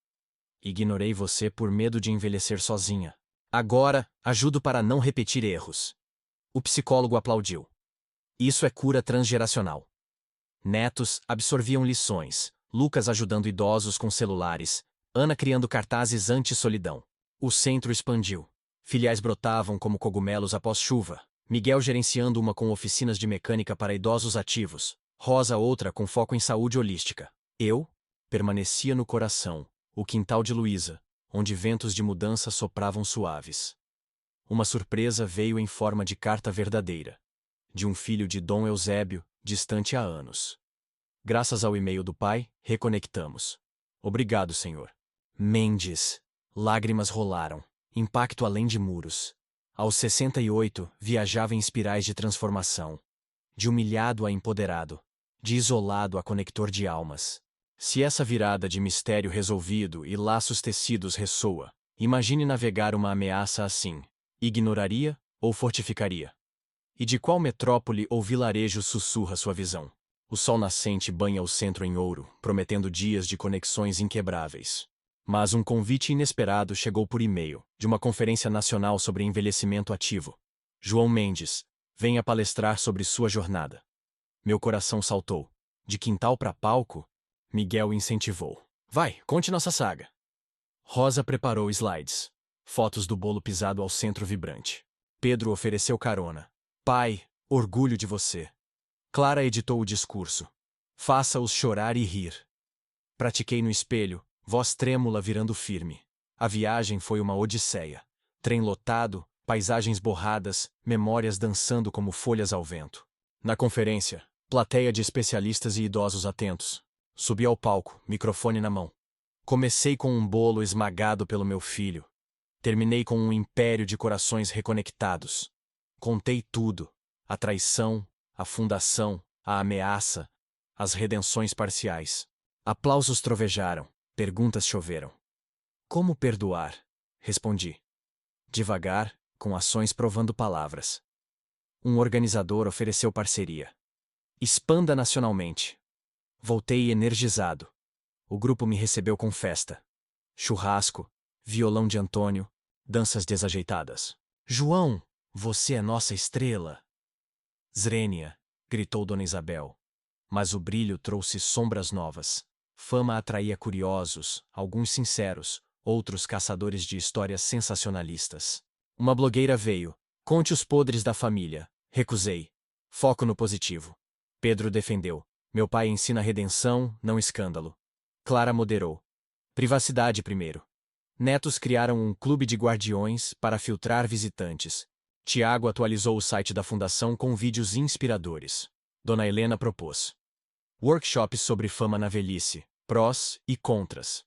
Ignorei você por medo de envelhecer sozinha. Agora, ajudo para não repetir erros. O psicólogo aplaudiu. Isso é cura transgeracional. Netos absorviam lições, Lucas ajudando idosos com celulares, Ana criando cartazes anti-solidão. O centro expandiu. Filiais brotavam como cogumelos após chuva. Miguel gerenciando uma com oficinas de mecânica para idosos ativos. Rosa outra com foco em saúde holística. Eu permanecia no coração, o quintal de Luísa, onde ventos de mudança sopravam suaves. Uma surpresa veio em forma de carta verdadeira. De um filho de Dom Eusébio, distante há anos. Graças ao e-mail do pai, reconectamos. Obrigado, Senhor. Mendes. Lágrimas rolaram. Impacto além de muros. Aos 68, viajava em espirais de transformação. De humilhado a empoderado. De isolado a conector de almas. Se essa virada de mistério resolvido e laços tecidos ressoa, imagine navegar uma ameaça assim. Ignoraria ou fortificaria? E de qual metrópole ou vilarejo sussurra sua visão? O sol nascente banha o centro em ouro, prometendo dias de conexões inquebráveis. Mas um convite inesperado chegou por e-mail, de uma conferência nacional sobre envelhecimento ativo. João Mendes, venha palestrar sobre sua jornada. Meu coração saltou. De quintal para palco? Miguel incentivou. Vai, conte nossa saga. Rosa preparou slides. Fotos do bolo pisado ao centro vibrante. Pedro ofereceu carona. Pai, orgulho de você. Clara editou o discurso. Faça-os chorar e rir. Pratiquei no espelho, voz trêmula virando firme. A viagem foi uma odisseia. Trem lotado, paisagens borradas, memórias dançando como folhas ao vento. Na conferência, plateia de especialistas e idosos atentos. Subi ao palco, microfone na mão. Comecei com um bolo esmagado pelo meu filho. Terminei com um império de corações reconectados. Contei tudo: a traição, a fundação, a ameaça, as redenções parciais. Aplausos trovejaram, perguntas choveram. Como perdoar? Respondi. Devagar, com ações provando palavras. Um organizador ofereceu parceria. Expanda nacionalmente. Voltei energizado. O grupo me recebeu com festa. Churrasco, violão de Antônio, danças desajeitadas. João, você é nossa estrela. Zrenia, gritou Dona Isabel. Mas o brilho trouxe sombras novas. Fama atraía curiosos, alguns sinceros, outros caçadores de histórias sensacionalistas. Uma blogueira veio. Conte os podres da família. Recusei. Foco no positivo. Pedro defendeu. Meu pai ensina redenção, não escândalo. Clara moderou. Privacidade primeiro. Netos criaram um clube de guardiões para filtrar visitantes. Tiago atualizou o site da fundação com vídeos inspiradores. Dona Helena propôs. Workshops sobre fama na velhice, prós e contras.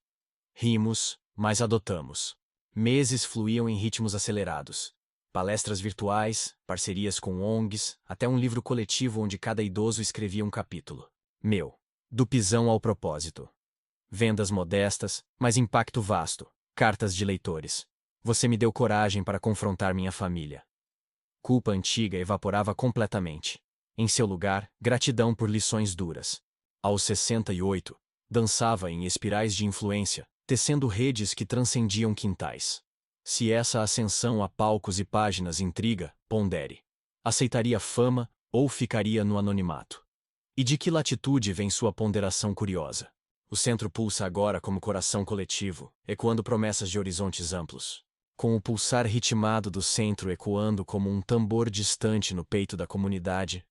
Rimos, mas adotamos. Meses fluíam em ritmos acelerados. Palestras virtuais, parcerias com ONGs, até um livro coletivo onde cada idoso escrevia um capítulo. Meu. Do pisão ao propósito. Vendas modestas, mas impacto vasto. Cartas de leitores. Você me deu coragem para confrontar minha família. Culpa antiga evaporava completamente. Em seu lugar, gratidão por lições duras. Aos 68, dançava em espirais de influência, tecendo redes que transcendiam quintais. Se essa ascensão a palcos e páginas intriga, pondere. Aceitaria fama ou ficaria no anonimato? E de que latitude vem sua ponderação curiosa? O centro pulsa agora como coração coletivo, ecoando promessas de horizontes amplos. Com o pulsar ritmado do centro ecoando como um tambor distante no peito da comunidade,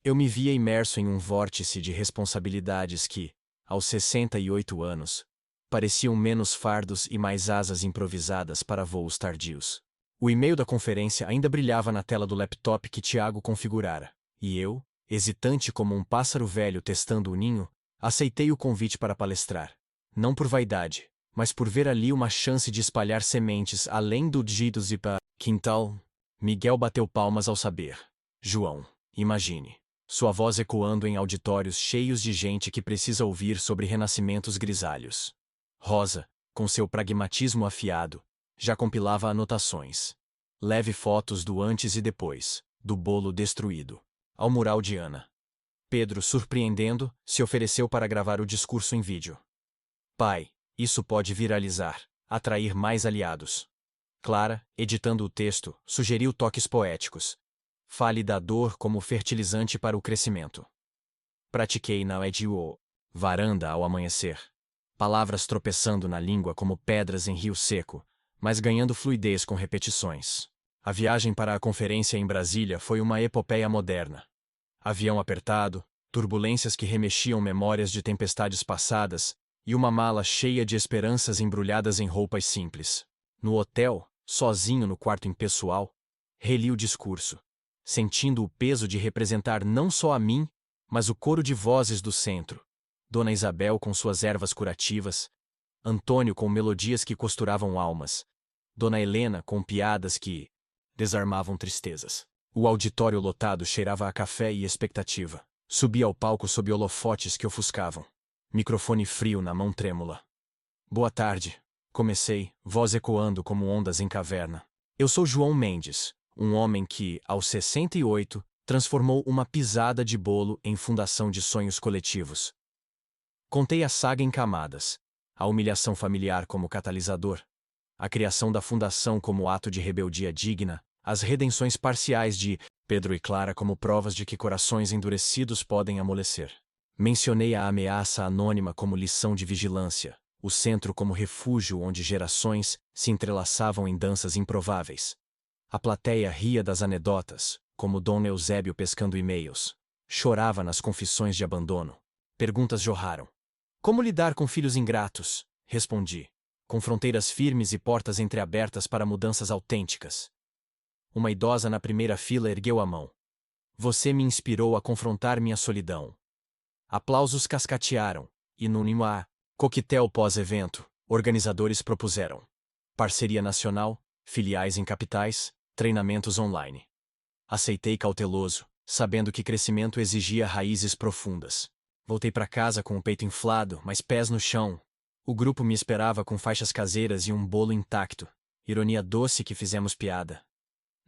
eu me via imerso em um vórtice de responsabilidades que, aos 68 anos, pareciam menos fardos e mais asas improvisadas para voos tardios. O e-mail da conferência ainda brilhava na tela do laptop que Tiago configurara, e eu, hesitante como um pássaro velho testando o ninho, aceitei o convite para palestrar. Não por vaidade, mas por ver ali uma chance de espalhar sementes além do Gidos e para quintal. Miguel bateu palmas ao saber. João, imagine. Sua voz ecoando em auditórios cheios de gente que precisa ouvir sobre renascimentos grisalhos. Rosa, com seu pragmatismo afiado, já compilava anotações. Leve fotos do antes e depois, do bolo destruído, ao mural de Ana. Pedro, surpreendendo, se ofereceu para gravar o discurso em vídeo. Pai, isso pode viralizar, atrair mais aliados. Clara, editando o texto, sugeriu toques poéticos. Fale da dor como fertilizante para o crescimento. Pratiquei na Edio, varanda ao amanhecer. Palavras tropeçando na língua como pedras em rio seco, mas ganhando fluidez com repetições. A viagem para a conferência em Brasília foi uma epopeia moderna. Avião apertado, turbulências que remexiam memórias de tempestades passadas e uma mala cheia de esperanças embrulhadas em roupas simples. No hotel, sozinho no quarto impessoal, reli o discurso, sentindo o peso de representar não só a mim, mas o coro de vozes do centro. Dona Isabel com suas ervas curativas, Antônio com melodias que costuravam almas, Dona Helena com piadas que desarmavam tristezas. O auditório lotado cheirava a café e expectativa. Subi ao palco sob holofotes que ofuscavam. Microfone frio na mão trêmula. Boa tarde. Comecei, voz ecoando como ondas em caverna. Eu sou João Mendes, um homem que, aos 68, transformou uma pisada de bolo em fundação de sonhos coletivos. Contei a saga em camadas, a humilhação familiar como catalisador, a criação da fundação como ato de rebeldia digna, as redenções parciais de Pedro e Clara como provas de que corações endurecidos podem amolecer. Mencionei a ameaça anônima como lição de vigilância, o centro como refúgio onde gerações se entrelaçavam em danças improváveis. A plateia ria das anedotas, como Dom Eusébio pescando e-mails. Chorava nas confissões de abandono. Perguntas jorraram. Como lidar com filhos ingratos? Respondi. Com fronteiras firmes e portas entreabertas para mudanças autênticas. Uma idosa na primeira fila ergueu a mão. Você me inspirou a confrontar minha solidão. Aplausos cascatearam, e no Nimá, coquetel pós-evento, organizadores propuseram parceria nacional, filiais em capitais, treinamentos online. Aceitei cauteloso, sabendo que crescimento exigia raízes profundas. Voltei para casa com o peito inflado, mas pés no chão. O grupo me esperava com faixas caseiras e um bolo intacto. Ironia doce que fizemos piada.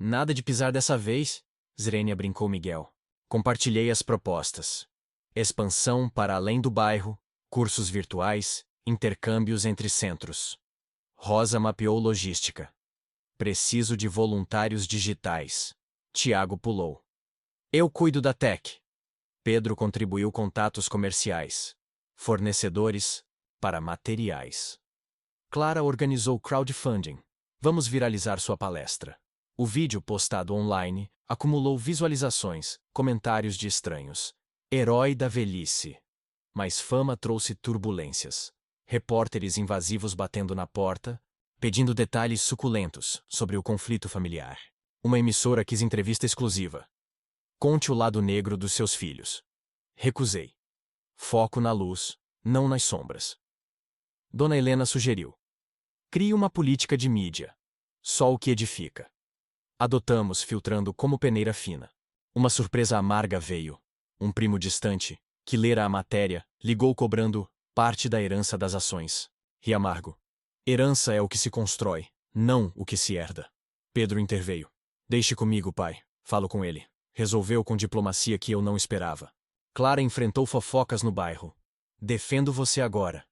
Nada de pisar dessa vez, Zrenia brincou Miguel. Compartilhei as propostas. Expansão para além do bairro, cursos virtuais, intercâmbios entre centros. Rosa mapeou logística. Preciso de voluntários digitais. Tiago pulou. Eu cuido da tech. Pedro contribuiu contatos comerciais. Fornecedores para materiais. Clara organizou crowdfunding. Vamos viralizar sua palestra. O vídeo postado online acumulou visualizações, comentários de estranhos. Herói da velhice. Mas fama trouxe turbulências. Repórteres invasivos batendo na porta, pedindo detalhes suculentos sobre o conflito familiar. Uma emissora quis entrevista exclusiva. Conte o lado negro dos seus filhos. Recusei. Foco na luz, não nas sombras. Dona Helena sugeriu. Crie uma política de mídia. Só o que edifica. Adotamos filtrando como peneira fina. Uma surpresa amarga veio. Um primo distante, que lera a matéria, ligou cobrando parte da herança das ações. Ri amargo. Herança é o que se constrói, não o que se herda. Pedro interveio. Deixe comigo, pai. Falo com ele. Resolveu com diplomacia que eu não esperava. Clara enfrentou fofocas no bairro. Defendo você agora.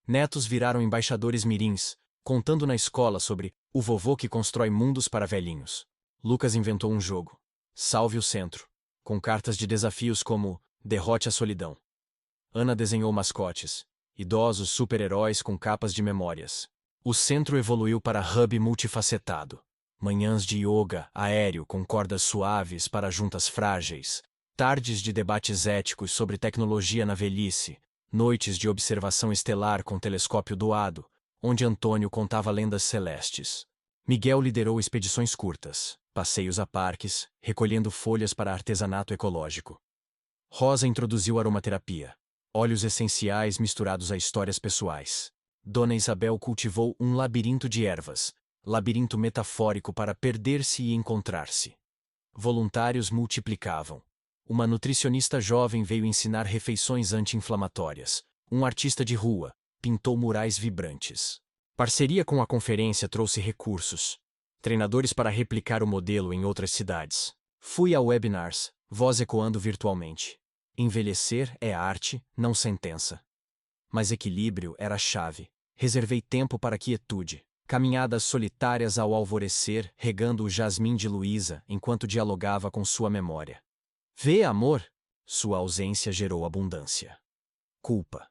Netos viraram embaixadores mirins, contando na escola sobre o vovô que constrói mundos para velhinhos. Lucas inventou um jogo. Salve o Centro. Com cartas de desafios como Derrote a solidão. Ana desenhou mascotes, idosos super-heróis com capas de memórias. O centro evoluiu para hub multifacetado. Manhãs de yoga aéreo com cordas suaves para juntas frágeis. Tardes de debates éticos sobre tecnologia na velhice. Noites de observação estelar com telescópio doado, onde Antônio contava lendas celestes. Miguel liderou expedições curtas, passeios a parques, recolhendo folhas para artesanato ecológico. Rosa introduziu aromaterapia, óleos essenciais misturados a histórias pessoais. Dona Isabel cultivou um labirinto de ervas, labirinto metafórico para perder-se e encontrar-se. Voluntários multiplicavam. Uma nutricionista jovem veio ensinar refeições anti-inflamatórias. Um artista de rua pintou murais vibrantes. Parceria com a conferência trouxe recursos. Treinadores para replicar o modelo em outras cidades. Fui a webinars, voz ecoando virtualmente. Envelhecer é arte, não sentença. Mas equilíbrio era a chave. Reservei tempo para quietude. Caminhadas solitárias ao alvorecer, regando o jasmim de Luísa enquanto dialogava com sua memória. Vê, amor? Sua ausência gerou abundância. Culpa.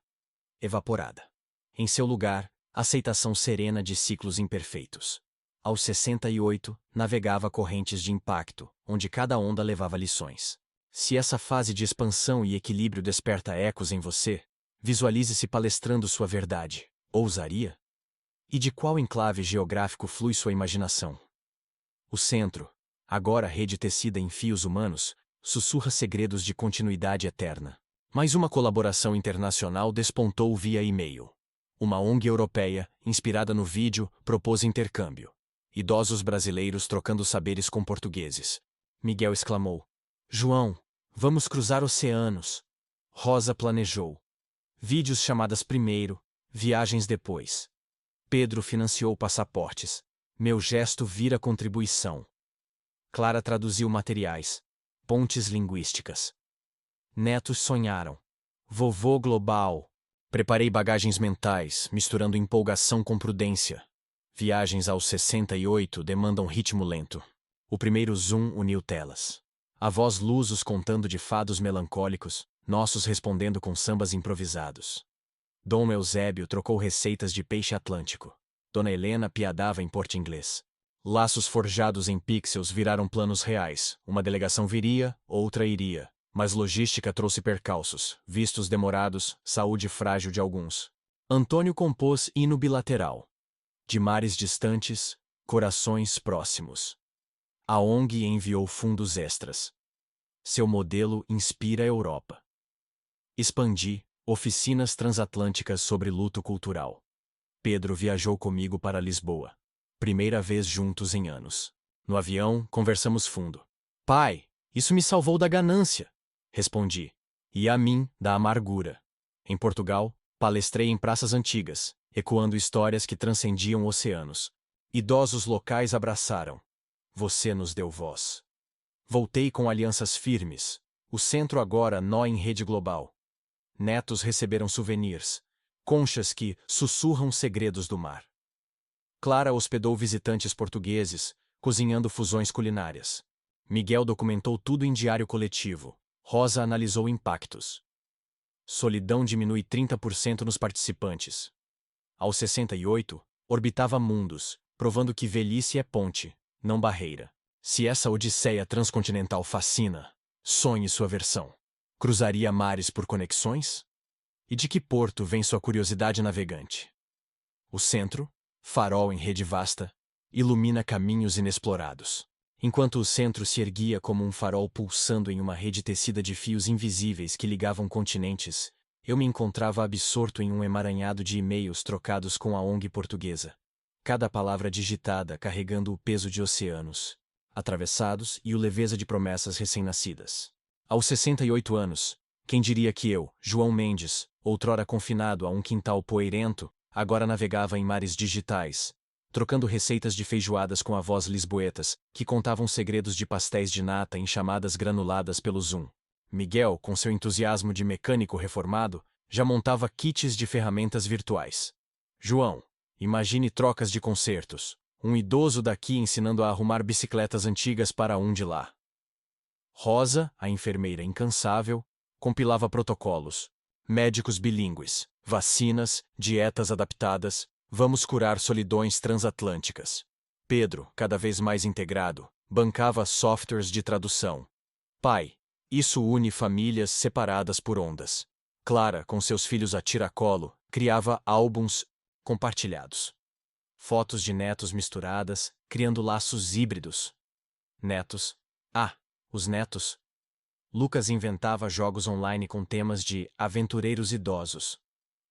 Evaporada. Em seu lugar, aceitação serena de ciclos imperfeitos. Aos 68, navegava correntes de impacto, onde cada onda levava lições. Se essa fase de expansão e equilíbrio desperta ecos em você, visualize-se palestrando sua verdade. Ousaria? E de qual enclave geográfico flui sua imaginação? O centro, agora rede tecida em fios humanos, sussurra segredos de continuidade eterna. Mais uma colaboração internacional despontou via e-mail. Uma ONG europeia, inspirada no vídeo, propôs intercâmbio. Idosos brasileiros trocando saberes com portugueses. Miguel exclamou: João, vamos cruzar oceanos. Rosa planejou. Vídeos chamadas primeiro, viagens depois. Pedro financiou passaportes. Meu gesto vira contribuição. Clara traduziu materiais. Pontes linguísticas. Netos sonharam. Vovô global. Preparei bagagens mentais, misturando empolgação com prudência. Viagens aos 68 demandam ritmo lento. O primeiro zoom uniu telas. Avós lusos contando de fados melancólicos, nossos respondendo com sambas improvisados. Dom Eusébio trocou receitas de peixe atlântico. Dona Helena piadava em porte-inglês. Laços forjados em pixels viraram planos reais. Uma delegação viria, outra iria. Mas logística trouxe percalços, vistos demorados, saúde frágil de alguns. Antônio compôs hino bilateral. De mares distantes, corações próximos. A ONG enviou fundos extras. Seu modelo inspira a Europa. Expandi, oficinas transatlânticas sobre luto cultural. Pedro viajou comigo para Lisboa. Primeira vez juntos em anos. No avião, conversamos fundo. Pai, isso me salvou da ganância. Respondi. E a mim, da amargura. Em Portugal, palestrei em praças antigas, ecoando histórias que transcendiam oceanos. Idosos locais abraçaram. Você nos deu voz. Voltei com alianças firmes. O centro agora nó em rede global. Netos receberam souvenirs. Conchas que sussurram segredos do mar. Clara hospedou visitantes portugueses, cozinhando fusões culinárias. Miguel documentou tudo em diário coletivo. Rosa analisou impactos. Solidão diminui 30% nos participantes. Aos 68, orbitava mundos, provando que velhice é ponte, não barreira. Se essa odisseia transcontinental fascina, sonhe sua versão. Cruzaria mares por conexões? E de que porto vem sua curiosidade navegante? O centro, farol em rede vasta, ilumina caminhos inexplorados. Enquanto o centro se erguia como um farol pulsando em uma rede tecida de fios invisíveis que ligavam continentes, eu me encontrava absorto em um emaranhado de e-mails trocados com a ONG portuguesa. Cada palavra digitada carregando o peso de oceanos, atravessados e o leveza de promessas recém-nascidas. Aos 68 anos, quem diria que eu, João Mendes, outrora confinado a um quintal poeirento, agora navegava em mares digitais, trocando receitas de feijoadas com avós lisboetas, que contavam segredos de pastéis de nata em chamadas granuladas pelo Zoom. Miguel, com seu entusiasmo de mecânico reformado, já montava kits de ferramentas virtuais. João, imagine trocas de concertos, um idoso daqui ensinando a arrumar bicicletas antigas para um de lá. Rosa, a enfermeira incansável, compilava protocolos. Médicos bilíngues, vacinas, dietas adaptadas, vamos curar solidões transatlânticas. Pedro, cada vez mais integrado, bancava softwares de tradução. Pai, isso une famílias separadas por ondas. Clara, com seus filhos a tiracolo, criava álbuns compartilhados. Fotos de netos misturadas, criando laços híbridos. Netos. Ah, os netos. Lucas inventava jogos online com temas de aventureiros idosos.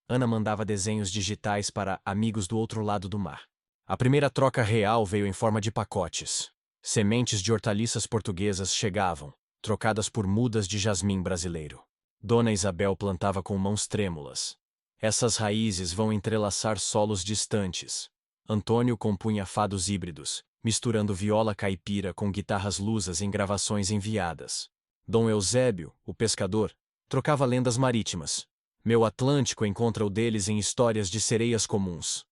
Ana mandava desenhos digitais para amigos do outro lado do mar. A primeira troca real veio em forma de pacotes. Sementes de hortaliças portuguesas chegavam, trocadas por mudas de jasmim brasileiro. Dona Isabel plantava com mãos trêmulas. Essas raízes vão entrelaçar solos distantes. Antônio compunha fados híbridos, misturando viola caipira com guitarras lusas em gravações enviadas. Dom Eusébio, o pescador, trocava lendas marítimas. Meu Atlântico encontra o deles em histórias de sereias comuns.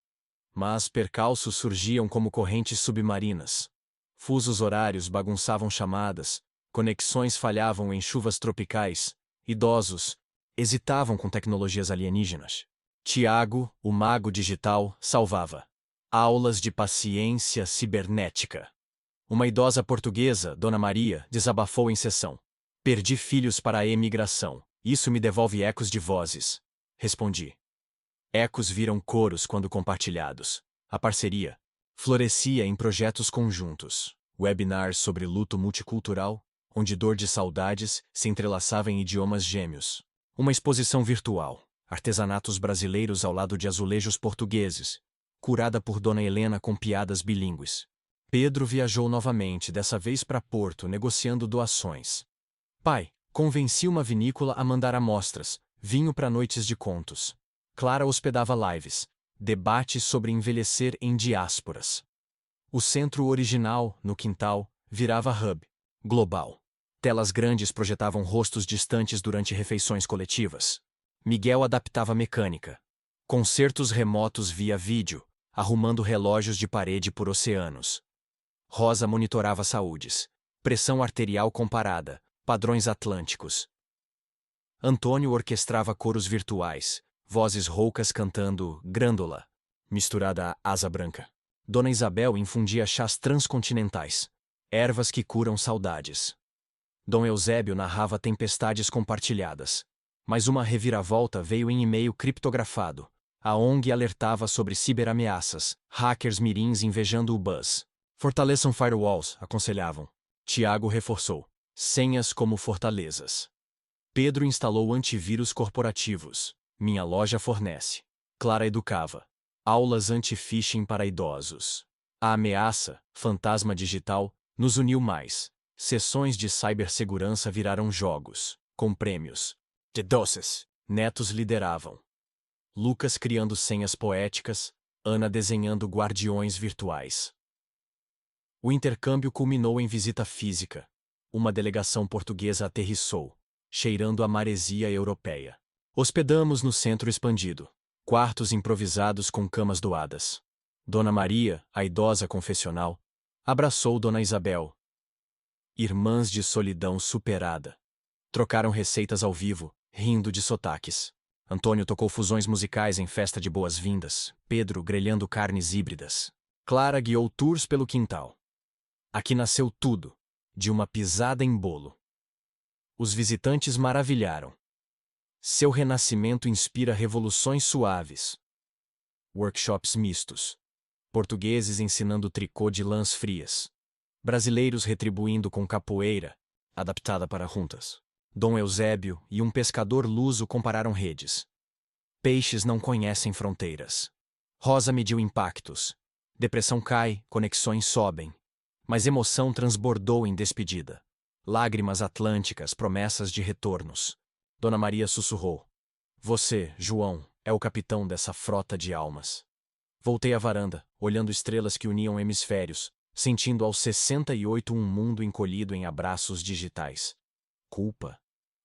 Mas percalços surgiam como correntes submarinas. Fusos horários bagunçavam chamadas, conexões falhavam em chuvas tropicais, idosos hesitavam com tecnologias alienígenas. Tiago, o mago digital, salvava. Aulas de paciência cibernética. Uma idosa portuguesa, Dona Maria, desabafou em sessão. Perdi filhos para a emigração. Isso me devolve ecos de vozes. Respondi. Ecos viram coros quando compartilhados. A parceria florescia em projetos conjuntos. Webinars sobre luto multicultural, onde dor de saudades se entrelaçava em idiomas gêmeos. Uma exposição virtual. Artesanatos brasileiros ao lado de azulejos portugueses, curada por Dona Helena com piadas bilíngues. Pedro viajou novamente, dessa vez para Porto, negociando doações. Pai, convenci uma vinícola a mandar amostras, vinho para noites de contos. Clara hospedava lives, debates sobre envelhecer em diásporas. O centro original, no quintal, virava hub global. Telas grandes projetavam rostos distantes durante refeições coletivas. Miguel adaptava mecânica. Concertos remotos via vídeo, arrumando relógios de parede por oceanos. Rosa monitorava saúdes. Pressão arterial comparada, padrões atlânticos. Antônio orquestrava coros virtuais, vozes roucas cantando Grândola, misturada a asa branca. Dona Isabel infundia chás transcontinentais, ervas que curam saudades. Dom Eusébio narrava tempestades compartilhadas. Mas uma reviravolta veio em e-mail criptografado. A ONG alertava sobre ciberameaças, hackers mirins invejando o buzz. Fortaleçam firewalls, aconselhavam. Tiago reforçou. Senhas como fortalezas. Pedro instalou antivírus corporativos. Minha loja fornece. Clara educava. Aulas anti-phishing para idosos. A ameaça, fantasma digital, nos uniu mais. Sessões de cibersegurança viraram jogos, com prêmios. De doces. Netos lideravam. Lucas criando senhas poéticas, Ana desenhando guardiões virtuais. O intercâmbio culminou em visita física. Uma delegação portuguesa aterrissou, cheirando a maresia europeia. Hospedamos no centro expandido. Quartos improvisados com camas doadas. Dona Maria, a idosa confessional, abraçou Dona Isabel. Irmãs de solidão superada. Trocaram receitas ao vivo, rindo de sotaques. Antônio tocou fusões musicais em festa de boas-vindas, Pedro grelhando carnes híbridas. Clara guiou tours pelo quintal. Aqui nasceu tudo, de uma pisada em bolo. Os visitantes maravilharam. Seu renascimento inspira revoluções suaves. Workshops mistos. Portugueses ensinando tricô de lãs frias. Brasileiros retribuindo com capoeira, adaptada para juntas. Dom Eusébio e um pescador luso compararam redes. Peixes não conhecem fronteiras. Rosa mediu impactos. Depressão cai, conexões sobem. Mas emoção transbordou em despedida. Lágrimas atlânticas, promessas de retornos. Dona Maria sussurrou. Você, João, é o capitão dessa frota de almas. Voltei à varanda, olhando estrelas que uniam hemisférios, sentindo aos 68 um mundo encolhido em abraços digitais. Culpa,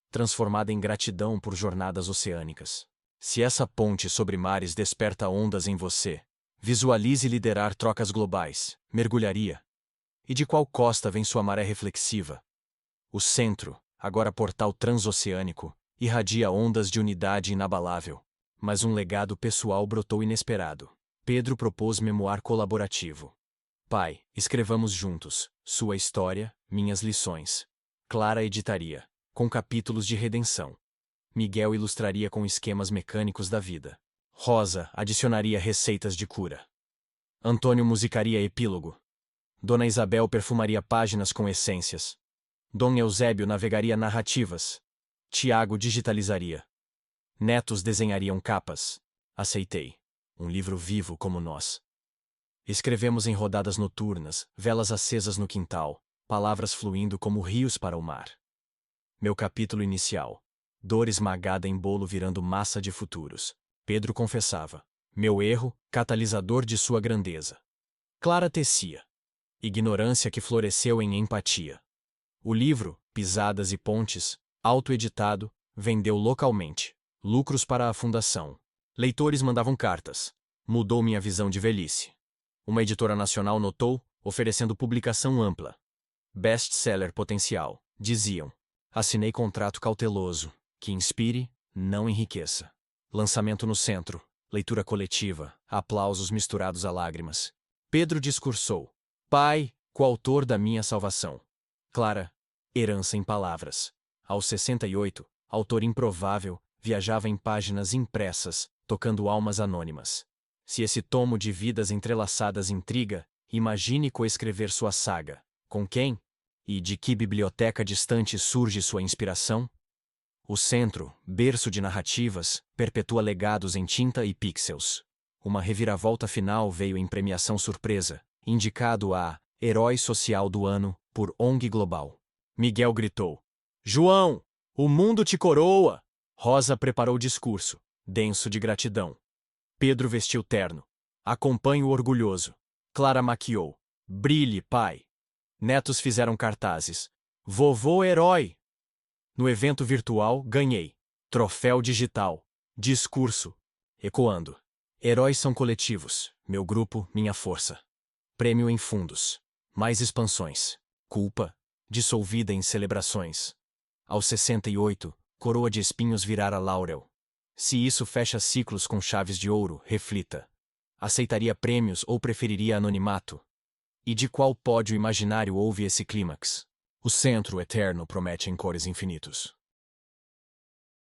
transformada em gratidão por jornadas oceânicas. Se essa ponte sobre mares desperta ondas em você, visualize liderar trocas globais, mergulharia. E de qual costa vem sua maré reflexiva? O centro, agora portal transoceânico, irradia ondas de unidade inabalável. Mas um legado pessoal brotou inesperado. Pedro propôs memoir colaborativo. Pai, escrevamos juntos, sua história, minhas lições. Clara editaria, com capítulos de redenção. Miguel ilustraria com esquemas mecânicos da vida. Rosa adicionaria receitas de cura. Antônio musicaria epílogo. Dona Isabel perfumaria páginas com essências. Dom Eusébio navegaria narrativas. Tiago digitalizaria. Netos desenhariam capas. Aceitei. Um livro vivo como nós. Escrevemos em rodadas noturnas, velas acesas no quintal, palavras fluindo como rios para o mar. Meu capítulo inicial. Dor esmagada em bolo virando massa de futuros. Pedro confessava. Meu erro, catalisador de sua grandeza. Clara tecia. Ignorância que floresceu em empatia. O livro, Pisadas e Pontes, autoeditado, vendeu localmente. Lucros para a fundação. Leitores mandavam cartas. Mudou minha visão de velhice. Uma editora nacional notou, oferecendo publicação ampla. Best-seller potencial, diziam. Assinei contrato cauteloso, que inspire, não enriqueça. Lançamento no centro, leitura coletiva, aplausos misturados a lágrimas. Pedro discursou. Pai, coautor da minha salvação. Clara, herança em palavras. Aos 68, autor improvável, viajava em páginas impressas, tocando almas anônimas. Se esse tomo de vidas entrelaçadas intriga, imagine coescrever sua saga. Com quem? E de que biblioteca distante surge sua inspiração? O centro, berço de narrativas, perpetua legados em tinta e pixels. Uma reviravolta final veio em premiação surpresa, indicado a Herói Social do Ano por ONG Global. Miguel gritou. João, o mundo te coroa! Rosa preparou o discurso, denso de gratidão. Pedro vestiu terno. Acompanhe o orgulhoso. Clara maquiou. Brilhe, pai. Netos fizeram cartazes. Vovô herói! No evento virtual, ganhei. Troféu digital. Discurso. Ecoando. Heróis são coletivos. Meu grupo, minha força. Prêmio em fundos. Mais expansões. Culpa. Dissolvida em celebrações. Aos 68, coroa de espinhos virara laurel. Se isso fecha ciclos com chaves de ouro, reflita. Aceitaria prêmios ou preferiria anonimato? E de qual pódio imaginário houve esse clímax? O centro eterno promete em cores infinitos.